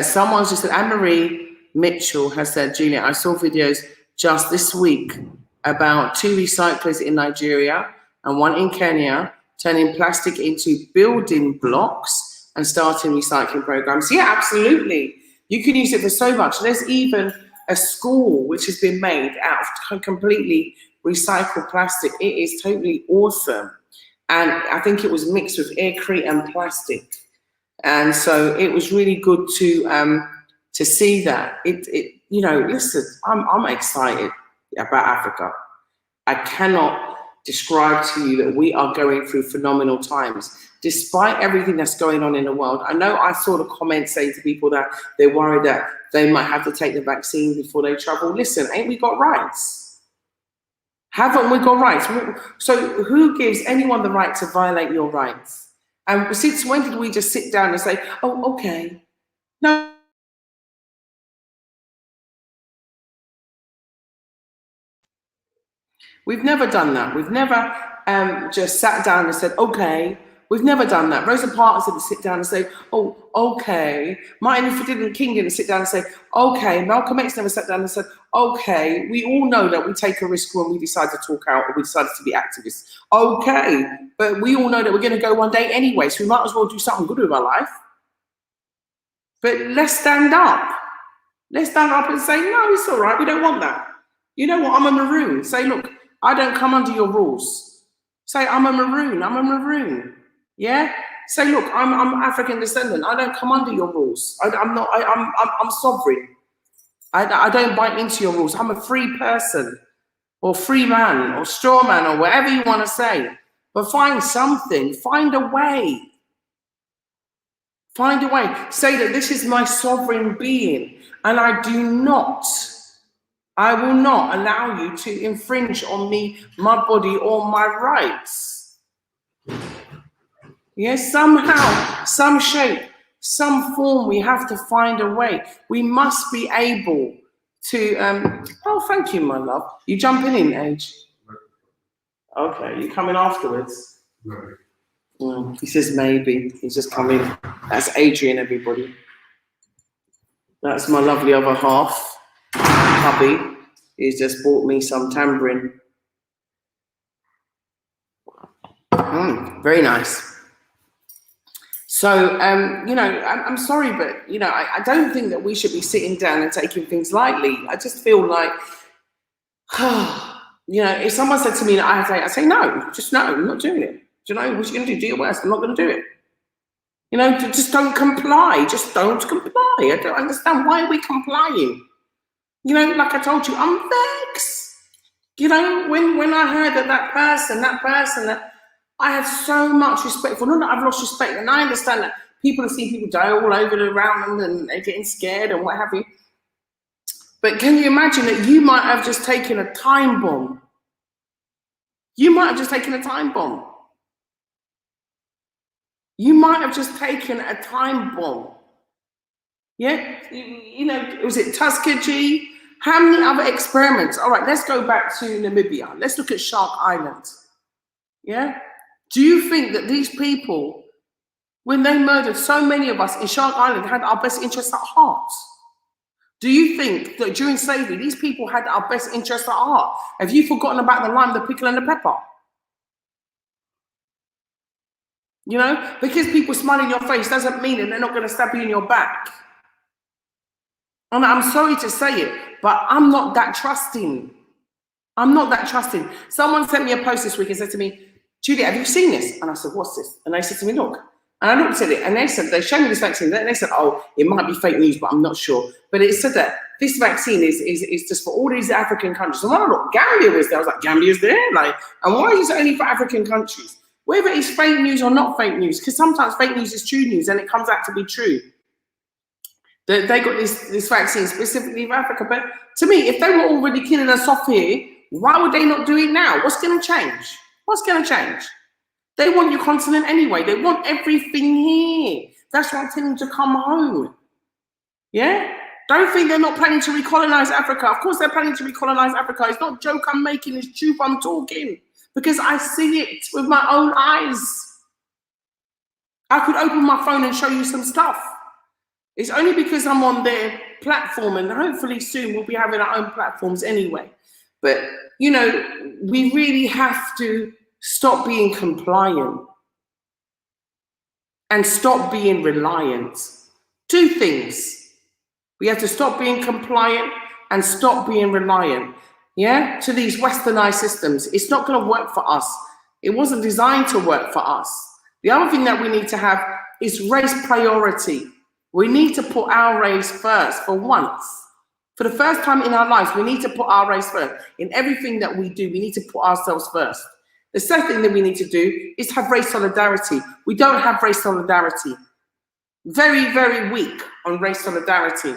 A: someone's just said, Anne-Marie Mitchell has said, Julia, I saw videos just this week about 2 recyclers in Nigeria and 1 in Kenya turning plastic into building blocks and starting recycling programs. Yeah, absolutely. You can use it for so much. There's even a school which has been made out of completely recycled plastic. It is totally awesome. And I think it was mixed with aircrete and plastic. And so it was really good to see that. It you know, listen, I'm excited about Africa. I cannot describe to you that we are going through phenomenal times, despite everything that's going on in the world. I know I saw the comments saying to people that they're worried that they might have to take the vaccine before they travel. Listen, ain't we got rights? Haven't we got rights? So who gives anyone the right to violate your rights? And since when did we just sit down and say, oh, okay. No. We've never done that. We've never just sat down and said, okay, We've never done that. Rosa Parks didn't sit down and say, oh, okay. Martin Luther King didn't sit down and say, okay. Malcolm X never sat down and said, okay. We all know that we take a risk when we decide to talk out or we decide to be activists. Okay. But we all know that we're going to go one day anyway, so we might as well do something good with our life. But let's stand up. Let's stand up and say, no, it's all right. We don't want that. You know what? I'm a Maroon. Say, look, I don't come under your rules. Say, I'm a Maroon. I'm a Maroon. Yeah? Say, look, I'm African descendant. I don't come under your rules. I'm sovereign. I don't bite into your rules. I'm a free person or free man or straw man or whatever you want to say. But find something. Find a way. Find a way. Say that this is my sovereign being and I will not allow you to infringe on me, my body, or my rights. Yes, somehow, some shape, some form, we have to find a way. We must be able to, oh, thank you, my love. You jumping in, Age? Okay, you coming afterwards? He says maybe. He's just coming. That's Adrian, everybody. That's my lovely other half, hubby. He's just bought me some tambourine. Very nice. So, you know, I'm sorry, but, you know, I don't think that we should be sitting down and taking things lightly. I just feel like, you know, if someone said to me that I say, no, just no, I'm not doing it. Do you know what you're going to do? Do your worst. I'm not going to do it. You know, just don't comply. Just don't comply. I don't understand. Why are we complying? You know, like I told you, I'm vexed. You know, when I heard that person, that I have so much respect for. Not that I've lost respect, and I understand that people have seen people die all over around them and they're getting scared and what have you. But can you imagine that you might have just taken a time bomb? You might have just taken a time bomb. You might have just taken a time bomb. Yeah? You know, was it Tuskegee? How many other experiments? All right, let's go back to Namibia. Let's look at Shark Island. Yeah? Do you think that these people, when they murdered so many of us in Shark Island, had our best interests at heart? Do you think that during slavery, these people had our best interests at heart? Have you forgotten about the lime, the pickle, and the pepper? You know, because people smile in your face doesn't mean that they're not going to stab you in your back. And I'm sorry to say it, but I'm not that trusting. I'm not that trusting. Someone sent me a post this week and said to me, Julia, have you seen this? And I said, what's this? And they said to me, look. And I looked at it and they said, they showed me this vaccine. And they said, oh, it might be fake news, but I'm not sure. But it said that this vaccine is just for all these African countries. And when I looked, Gambia was there. I was like, Gambia's there? Like, and why is it only for African countries? Whether it's fake news or not fake news, because sometimes fake news is true news and it comes out to be true. They got this vaccine specifically for Africa. But to me, if they were already killing us off here, why would they not do it now? What's going to change? What's going to change? They want your continent anyway. They want everything here. That's why I'm telling them to come home. Yeah? Don't think they're not planning to recolonize Africa. Of course they're planning to recolonize Africa. It's not a joke I'm making, it's truth I'm talking. Because I see it with my own eyes. I could open my phone and show you some stuff. It's only because I'm on their platform, and hopefully soon we'll be having our own platforms anyway. But, you know, we really have to stop being compliant and stop being reliant. Two things. We have to stop being compliant and stop being reliant. Yeah, to these westernized systems. It's not going to work for us. It wasn't designed to work for us. The other thing that we need to have is race priority. We need to put our race first for once. For the first time in our lives, we need to put our race first. In everything that we do, we need to put ourselves first. The second thing that we need to do is have race solidarity. We don't have race solidarity. Very, very weak on race solidarity.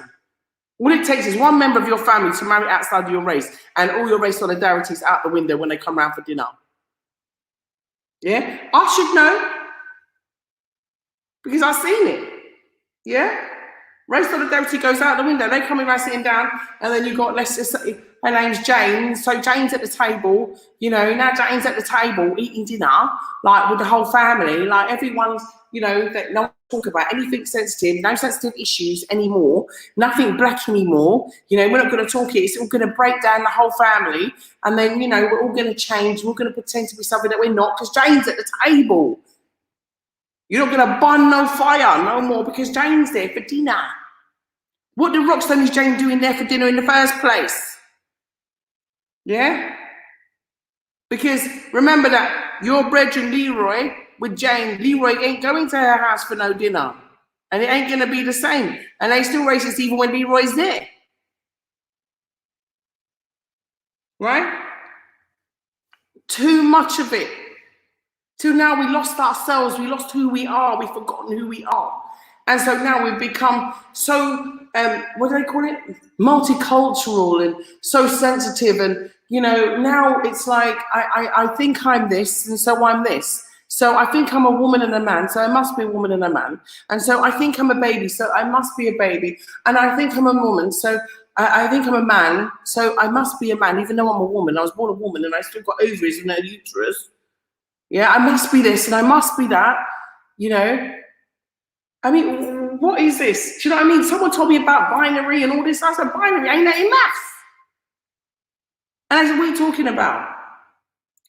A: All it takes is one member of your family to marry outside of your race, and all your race solidarity is out the window when they come around for dinner. Yeah? I should know. Because I've seen it. Yeah? Race solidarity goes out the window. They come in right sitting down, and then you got, let's just say, her name's Jane. So Jane's at the table, you know, now Jane's at the table eating dinner, like with the whole family, like everyone's, you know, that no one talk about anything sensitive, no sensitive issues anymore, nothing black anymore. You know, we're not going to talk it. It's all going to break down the whole family, and then, you know, we're all going to change. We're going to pretend to be something that we're not because Jane's at the table. You're not going to burn no fire no more because Jane's there for dinner. What the Rockstone is Jane doing there for dinner in the first place? Yeah? Because remember that your brethren Leroy with Jane, Leroy ain't going to her house for no dinner. And it ain't going to be the same. And they still racist even when Leroy's there. Right? Too much of it. Till now we lost ourselves, we lost who we are, we've forgotten who we are. And so now we've become so, what do they call it? Multicultural and so sensitive. And, you know, now it's like, I think I'm this, and so I'm this. So I think I'm a woman and a man, so I must be a woman and a man. And so I think I'm a baby, so I must be a baby. And I think I'm a woman, so I think I'm a man, so I must be a man, even though I'm a woman. I was born a woman and I still got ovaries and no uterus. Yeah, I must be this and I must be that, you know. I mean, what is this? Do you know what I mean? Someone told me about binary and all this. I said, binary, ain't that in maths? And I said, what are you talking about?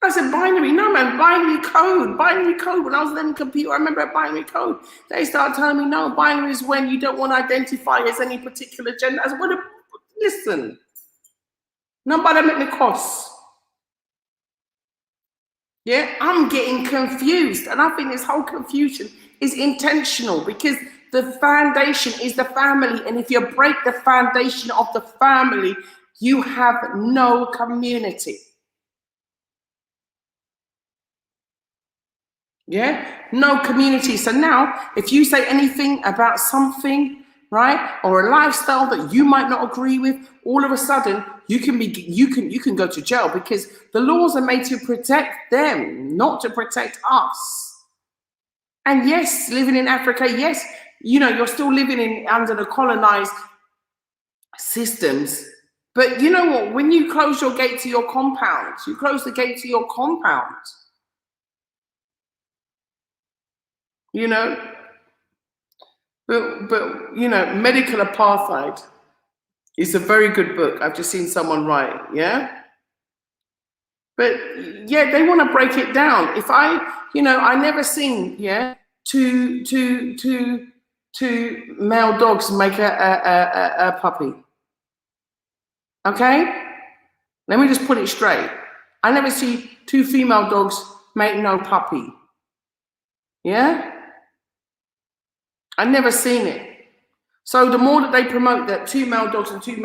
A: I said, binary, no man, binary code. Binary code, when I was learning computer, I remember a binary code. They started telling me, no, binary is when you don't want to identify as any particular gender. I said, what listen, nobody make me cross. Yeah, I'm getting confused. And I think this whole confusion is intentional because the foundation is the family. And if you break the foundation of the family, you have no community. Yeah, no community. So now, if you say anything about something, right, or a lifestyle that you might not agree with, all of a sudden you can go to jail because the laws are made to protect them, not to protect us. And yes, living in Africa, yes, you know, you're still living under the colonized systems. But you know what? When you close your gate to your compound, you close the gate to your compound. You know, but you know, Medical Apartheid is a very good book. I've just seen someone write, yeah. But yeah, they want to break it down. If I never seen, yeah, two male dogs make a puppy. Okay, let me just put it straight. I never see two female dogs make no puppy. Yeah. I've never seen it. So the more that they promote that two male dogs and two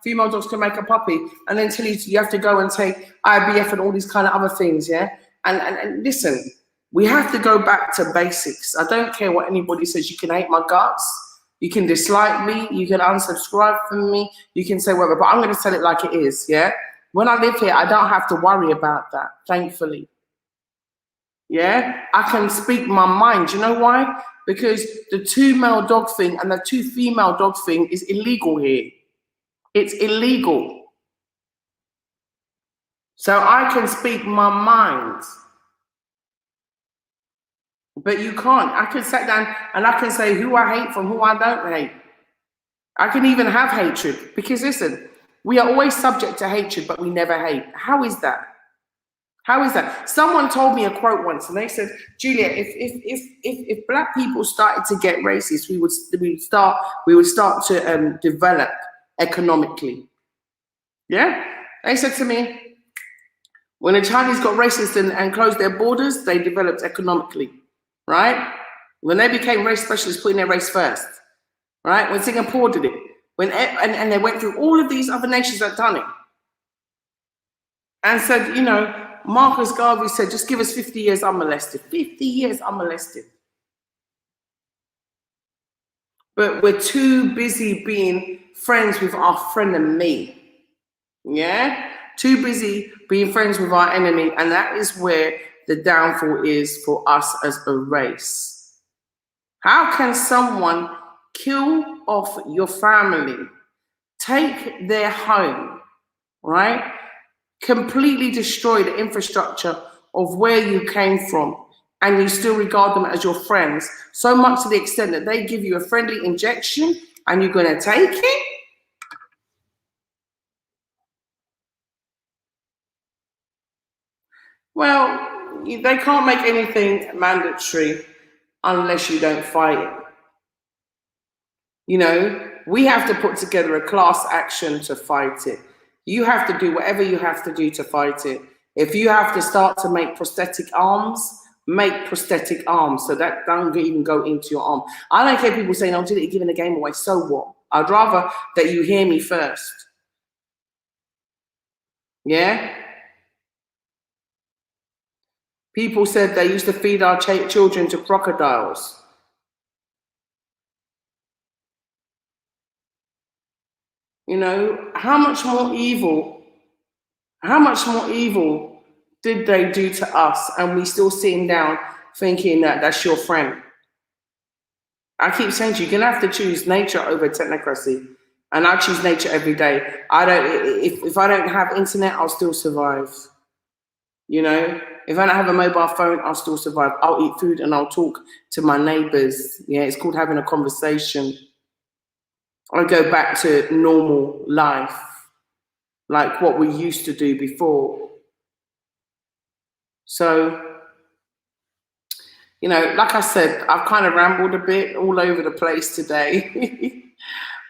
A: female dogs can make a puppy, and then tell you have to go and take IVF and all these kind of other things, yeah? And listen, we have to go back to basics. I don't care what anybody says. You can hate my guts, you can dislike me, you can unsubscribe from me, you can say whatever, but I'm going to tell it like it is, yeah? When I live here, I don't have to worry about that, thankfully. Yeah, I can speak my mind. You know why? Because the two male dog thing and the two female dog thing is illegal here. It's illegal. So I can speak my mind. But you can't. I can sit down and I can say who I hate from who I don't hate. I can even have hatred. Because listen, we are always subject to hatred, but we never hate. How is that? How is that? Someone told me a quote once, and they said, "Julia, if black people started to get racist, we would start to develop economically." Yeah, they said to me, when the Chinese got racist and closed their borders, they developed economically, right? When they became race specialists, putting their race first, right? When Singapore did it, and they went through all of these other nations that done it, and said, you know. Marcus Garvey said, just give us 50 years unmolested. 50 years unmolested. But we're too busy being friends with our friend and me. Yeah? Too busy being friends with our enemy. And that is where the downfall is for us as a race. How can someone kill off your family, take their home, right? Completely destroy the infrastructure of where you came from, and you still regard them as your friends, so much to the extent that they give you a friendly injection and you're going to take it? Well, they can't make anything mandatory unless you don't fight it. You know, we have to put together a class action to fight it. You have to do whatever you have to do to fight it. If you have to start to make prosthetic arms, make prosthetic arms, so that don't even go into your arm. I don't care people saying, "Oh, did it giving the game away?" So what? I'd rather that you hear me first. Yeah? People said they used to feed our children to crocodiles. You know, how much more evil did they do to us, and we still sitting down thinking that that's your friend? I keep saying to you, you're gonna have to choose nature over technocracy, and I choose nature every day. If I don't have internet, I'll still survive. You know, if I don't have a mobile phone, I'll still survive. I'll eat food and I'll talk to my neighbors. Yeah, it's called having a conversation. I go back to normal life, like what we used to do before. So, you know, like I said, I've kind of rambled a bit all over the place today.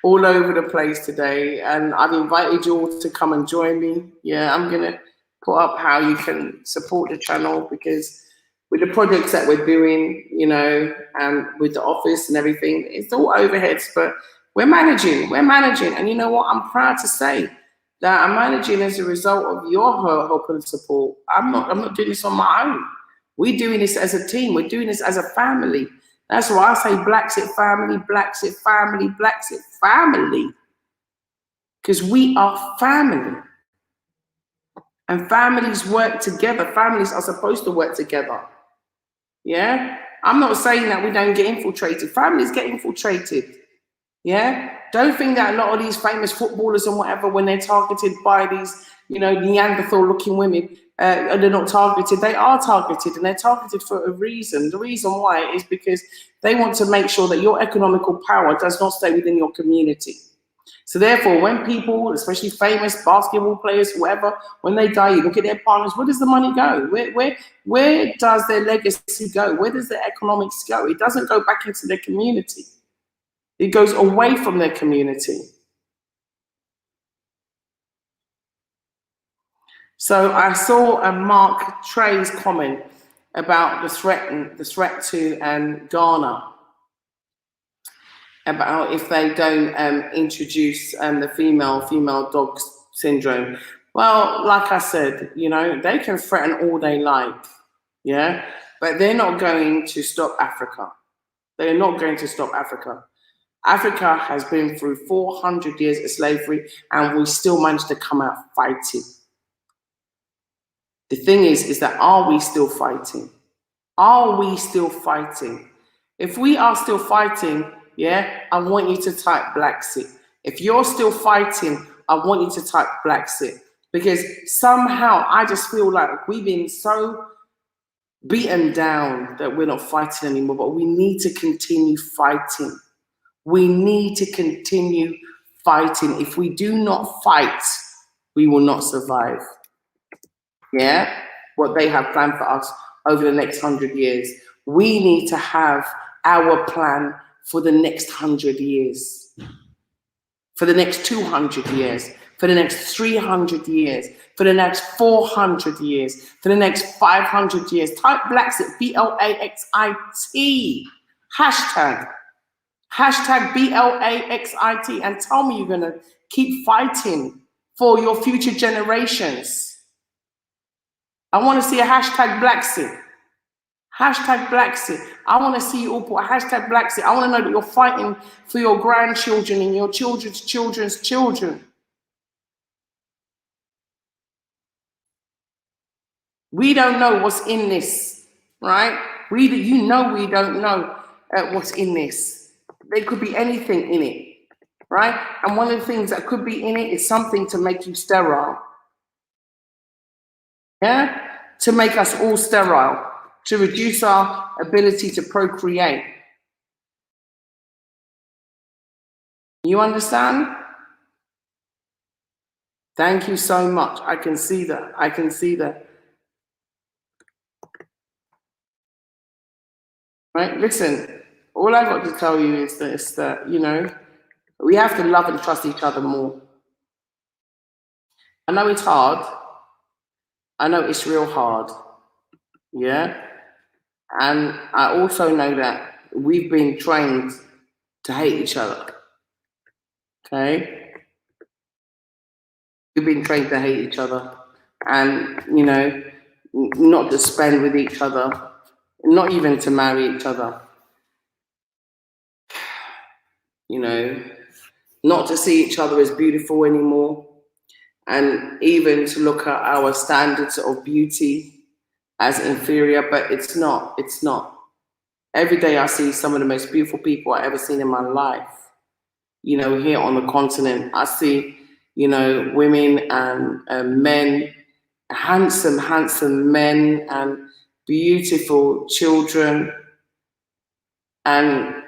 A: All over the place today. And I've invited you all to come and join me. Yeah, I'm going to put up how you can support the channel, because with the projects that we're doing, you know, and with the office and everything, it's all overheads, but we're managing. And you know what? I'm proud to say that I'm managing as a result of your help and support. I'm not doing this on my own. We're doing this as a team. We're doing this as a family. That's why I say Blaxit family, Blaxit family, Blaxit family. Because we are family. And families work together. Families are supposed to work together. Yeah? I'm not saying that we don't get infiltrated. Families get infiltrated. Yeah? Don't think that a lot of these famous footballers and whatever, when they're targeted by these, you know, Neanderthal-looking women, they're not targeted. They are targeted, and they're targeted for a reason. The reason why is because they want to make sure that your economical power does not stay within your community. So therefore, when people, especially famous basketball players, whoever, when they die, you look at their partners, where does the money go? Where does their legacy go? Where does their economics go? It doesn't go back into their community. It goes away from their community. So I saw a Mark Trey's comment about the threat to Ghana, about if they don't introduce the female dog syndrome. Well, like I said, you know, they can threaten all they like, yeah, but they're not going to stop Africa. They're not going to stop Africa. Africa has been through 400 years of slavery, and we still managed to come out fighting. The thing is that are we still fighting? Are we still fighting? If we are still fighting, yeah, I want you to type Blaxit. If you're still fighting, I want you to type Blaxit, because somehow I just feel like we've been so beaten down that we're not fighting anymore, but we need to continue fighting. We need to continue fighting. If we do not fight, we will not survive. Yeah, what they have planned for us over the next 100 years. We need to have our plan for the next 100 years, for the next 200 years, for the next 300 years, for the next 400 years, for the next 500 years. Type Blaxit, BLAXIT, hashtag BLAXIT, and tell me you're gonna keep fighting for your future generations. I want to see a hashtag Blaxit. Hashtag Blaxit. I want to see you all put a hashtag Blaxit. I want to know that you're fighting for your grandchildren and your children's children's children. We don't know what's in this, right? You know we don't know what's in this. there could be anything in it, right? And one of the things that could be in it is something to make you sterile. Yeah? To make us all sterile, to reduce our ability to procreate. You understand? Thank you so much. I can see that. I can see that. Right? Listen, all I got to tell you is that, you know, we have to love and trust each other more. I know it's hard. I know it's real hard. Yeah? And I also know that we've been trained to hate each other. Okay? We've been trained to hate each other. And, you know, not to spend with each other, not even to marry each other. You know, not to see each other as beautiful anymore. And even to look at our standards of beauty as inferior, but it's not. Every day I see some of the most beautiful people I've ever seen in my life. You know, here on the continent, I see, you know, women and men, handsome men and beautiful children. And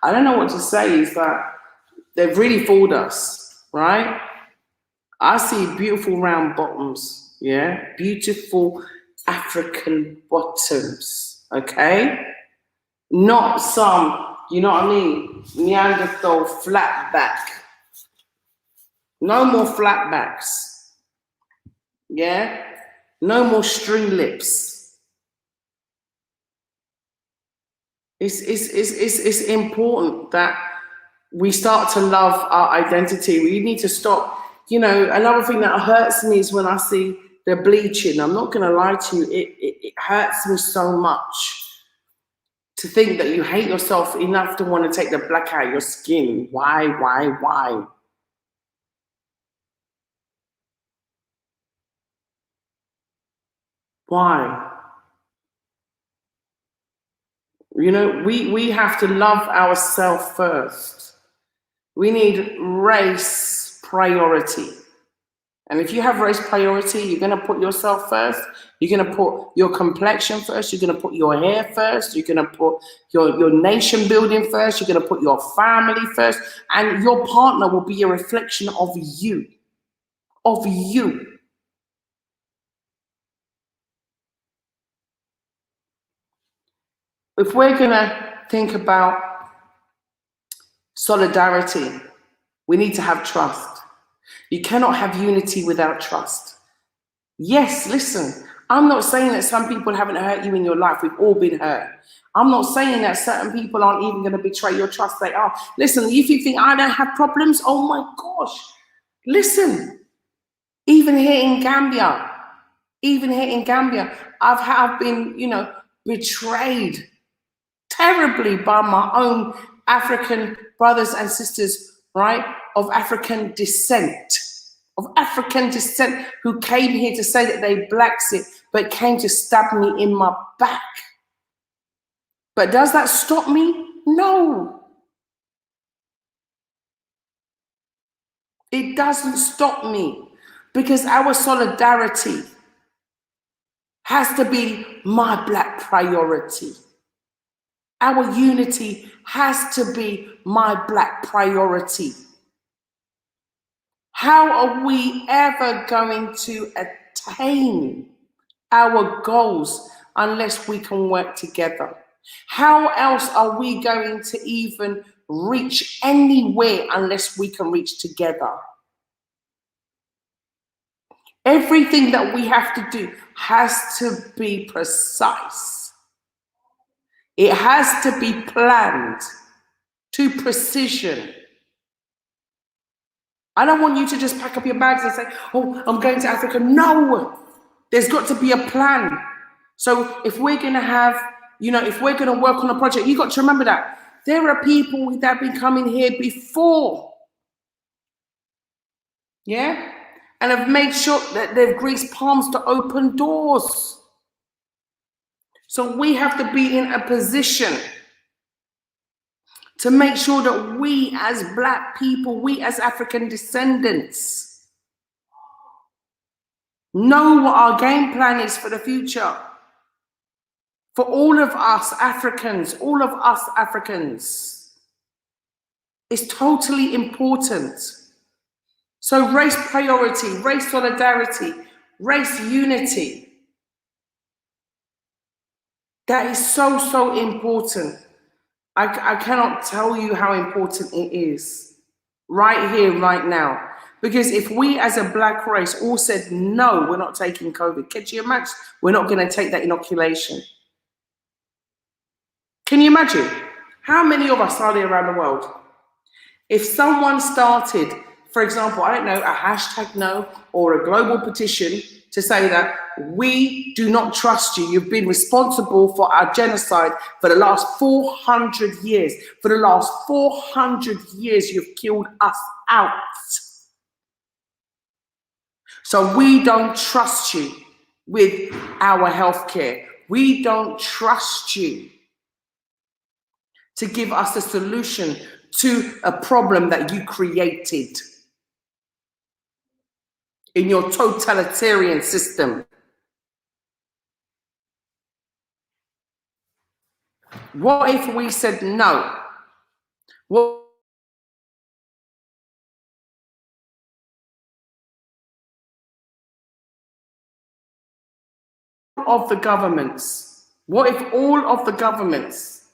A: I don't know what to say, is that they've really fooled us, right? I see beautiful round bottoms, yeah? Beautiful African bottoms, okay? Not some, you know what I mean, Neanderthal flat back. No more flat backs, yeah? No more string lips. It's important that we start to love our identity. We need to stop. You know, another thing that hurts me is when I see the bleaching. I'm not going to lie to you. It hurts me so much to think that you hate yourself enough to want to take the black out of your skin. Why? Why? You know, we have to love ourselves first. We need race priority. And if you have race priority, you're going to put yourself first. You're going to put your complexion first. You're going to put your hair first. You're going to put your nation building first. You're going to put your family first. And your partner will be a reflection of you. Of you. If we're going to think about solidarity, we need to have trust. You cannot have unity without trust. Yes, listen, I'm not saying that some people haven't hurt you in your life. We've all been hurt. I'm not saying that certain people aren't even going to betray your trust. They are. Listen, if you think I don't have problems, oh my gosh. Listen, even here in Gambia, I've been, you know, betrayed terribly by my own African brothers and sisters, right, of African descent, who came here to say that they Blaxit, but came to stab me in my back. But does that stop me? No. It doesn't stop me, because our solidarity has to be my black priority. Our unity has to be my black priority. How are we ever going to attain our goals unless we can work together? How else are we going to even reach anywhere unless we can reach together? Everything that we have to do has to be precise. It has to be planned to precision. I don't want you to just pack up your bags and say, oh, I'm going to Africa. No, there's got to be a plan. So if we're going to have, you know, if we're going to work on a project, you've got to remember that there are people that have been coming here before. Yeah? And have made sure that they've greased palms to open doors. So we have to be in a position to make sure that we as Black people, we as African descendants, know what our game plan is for the future. For all of us Africans, it's totally important. So race priority, race solidarity, race unity. That is so, so important. I cannot tell you how important it is right here, right now. Because if we as a Black race all said, no, we're not taking COVID, can you imagine? We're not going to take that inoculation. Can you imagine? How many of us are there around the world? If someone started, for example, I don't know, a hashtag no or a global petition to say that we do not trust you. You've been responsible for our genocide for the last 400 years. For the last 400 years, you've killed us out. So we don't trust you with our healthcare. We don't trust you to give us a solution to a problem that you created in your totalitarian system. What if we said no? What of the governments? What if all of the governments,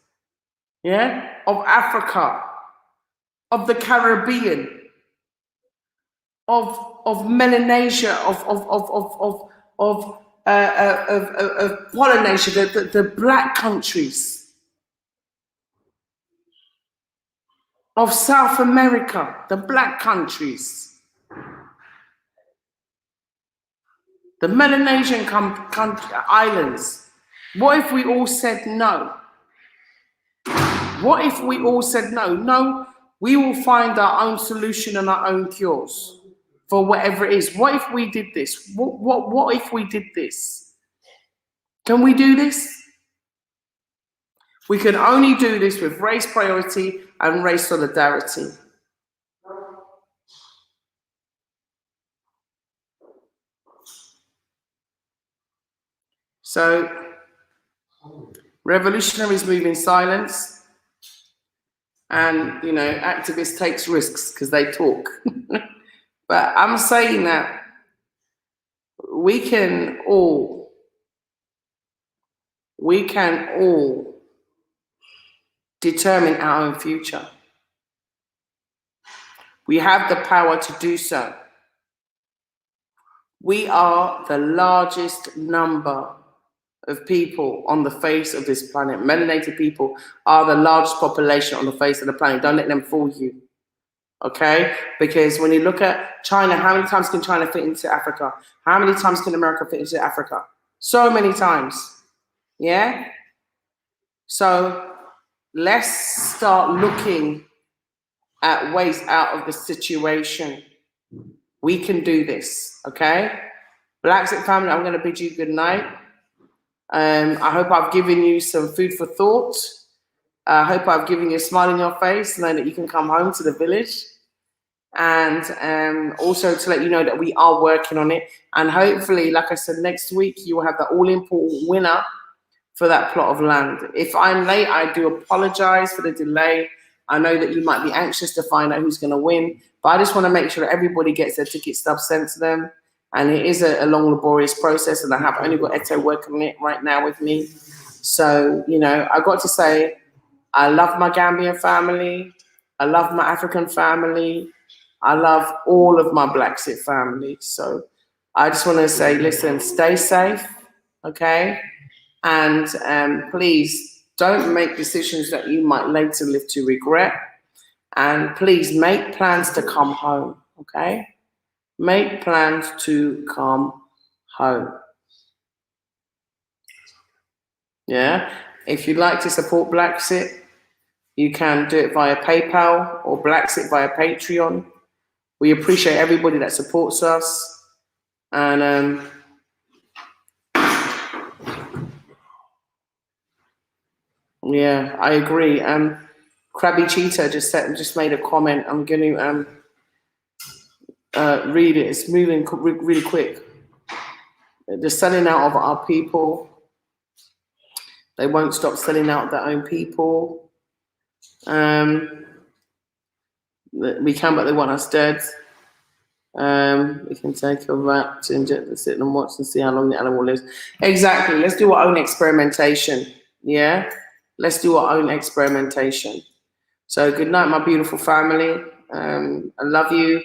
A: yeah, of Africa, of the Caribbean, of Melanesia, of Polynesia, the Black countries, of South America, the Black countries, the Melanesian islands. What if we all said no? What if we all said no? No, we will find our own solution and our own cures for whatever it is. What if we did this? What if we did this? Can we do this? We can only do this with race priority and race solidarity. So, revolutionaries move in silence, and you know, activists takes risks because they talk. But I'm saying that we can all determine our own future. We have the power to do so. We are the largest number of people on the face of this planet. Melanated people are the largest population on the face of the planet. Don't let them fool you. Okay? Because when you look at China, how many times can China fit into Africa? How many times can America fit into Africa? So many times. Yeah? So let's start looking at ways out of the situation. We can do this, okay? Blaxit family, I'm going to bid you good night. I hope I've given you some food for thought. I hope I've given you a smile on your face, knowing that you can come home to the village. And also to let you know that we are working on it. And hopefully, like I said, next week, you will have the all-important winner for that plot of land. If I'm late, I do apologize for the delay. I know that you might be anxious to find out who's going to win, but I just want to make sure that everybody gets their ticket stub sent to them. And it is a long, laborious process, and I have only got Eto working on it right now with me. So, you know, I got to say, I love my Gambian family. I love my African family. I love all of my Blaxit family. So I just want to say, listen, stay safe, okay? And please don't make decisions that you might later live to regret. And please make plans to come home, okay? Make plans to come home. Yeah? If you'd like to support Blaxit, you can do it via PayPal or Blaxit via Patreon. We appreciate everybody that supports us. And yeah, I agree. Krabby Cheetah just made a comment. I'm going to read it. It's moving really quick. They're selling out of our people. They won't stop selling out their own people. We can, but they want us dead. We can take a rat to inject the sit and watch and see how long the animal lives. Exactly. Let's do our own experimentation. Yeah? Let's do our own experimentation. So good night, my beautiful family. I love you.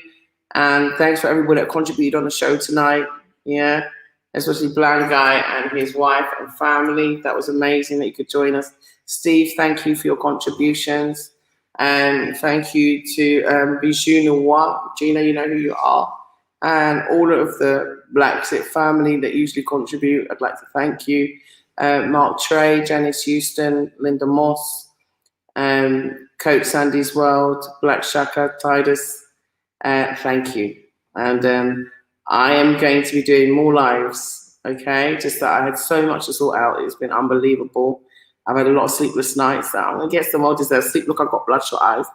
A: And thanks for everybody that contributed on the show tonight. Yeah? Especially Blind Guy and his wife and family. That was amazing that you could join us. Steve, thank you for your contributions. And thank you to Bijou Noir. Gina, you know who you are. And all of the Blaxit family that usually contribute, I'd like to thank you. Mark Trey, Janice Houston, Linda Moss, Coach Sandy's World, Black Shaka, Titus. Thank you. And I am going to be doing more lives, okay? Just that I had so much to sort out. It's been unbelievable. I've had a lot of sleepless nights. So I'm going to get some more deserved sleep. Look, I've got bloodshot eyes.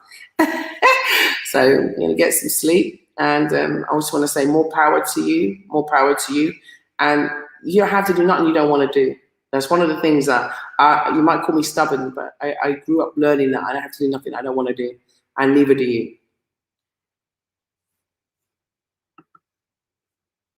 A: So I'm going to get some sleep. And I just want to say more power to you, more power to you. And you don't have to do nothing you don't want to do. That's one of the things that you might call me stubborn, but I grew up learning that I don't have to do nothing I don't want to do. And neither do you.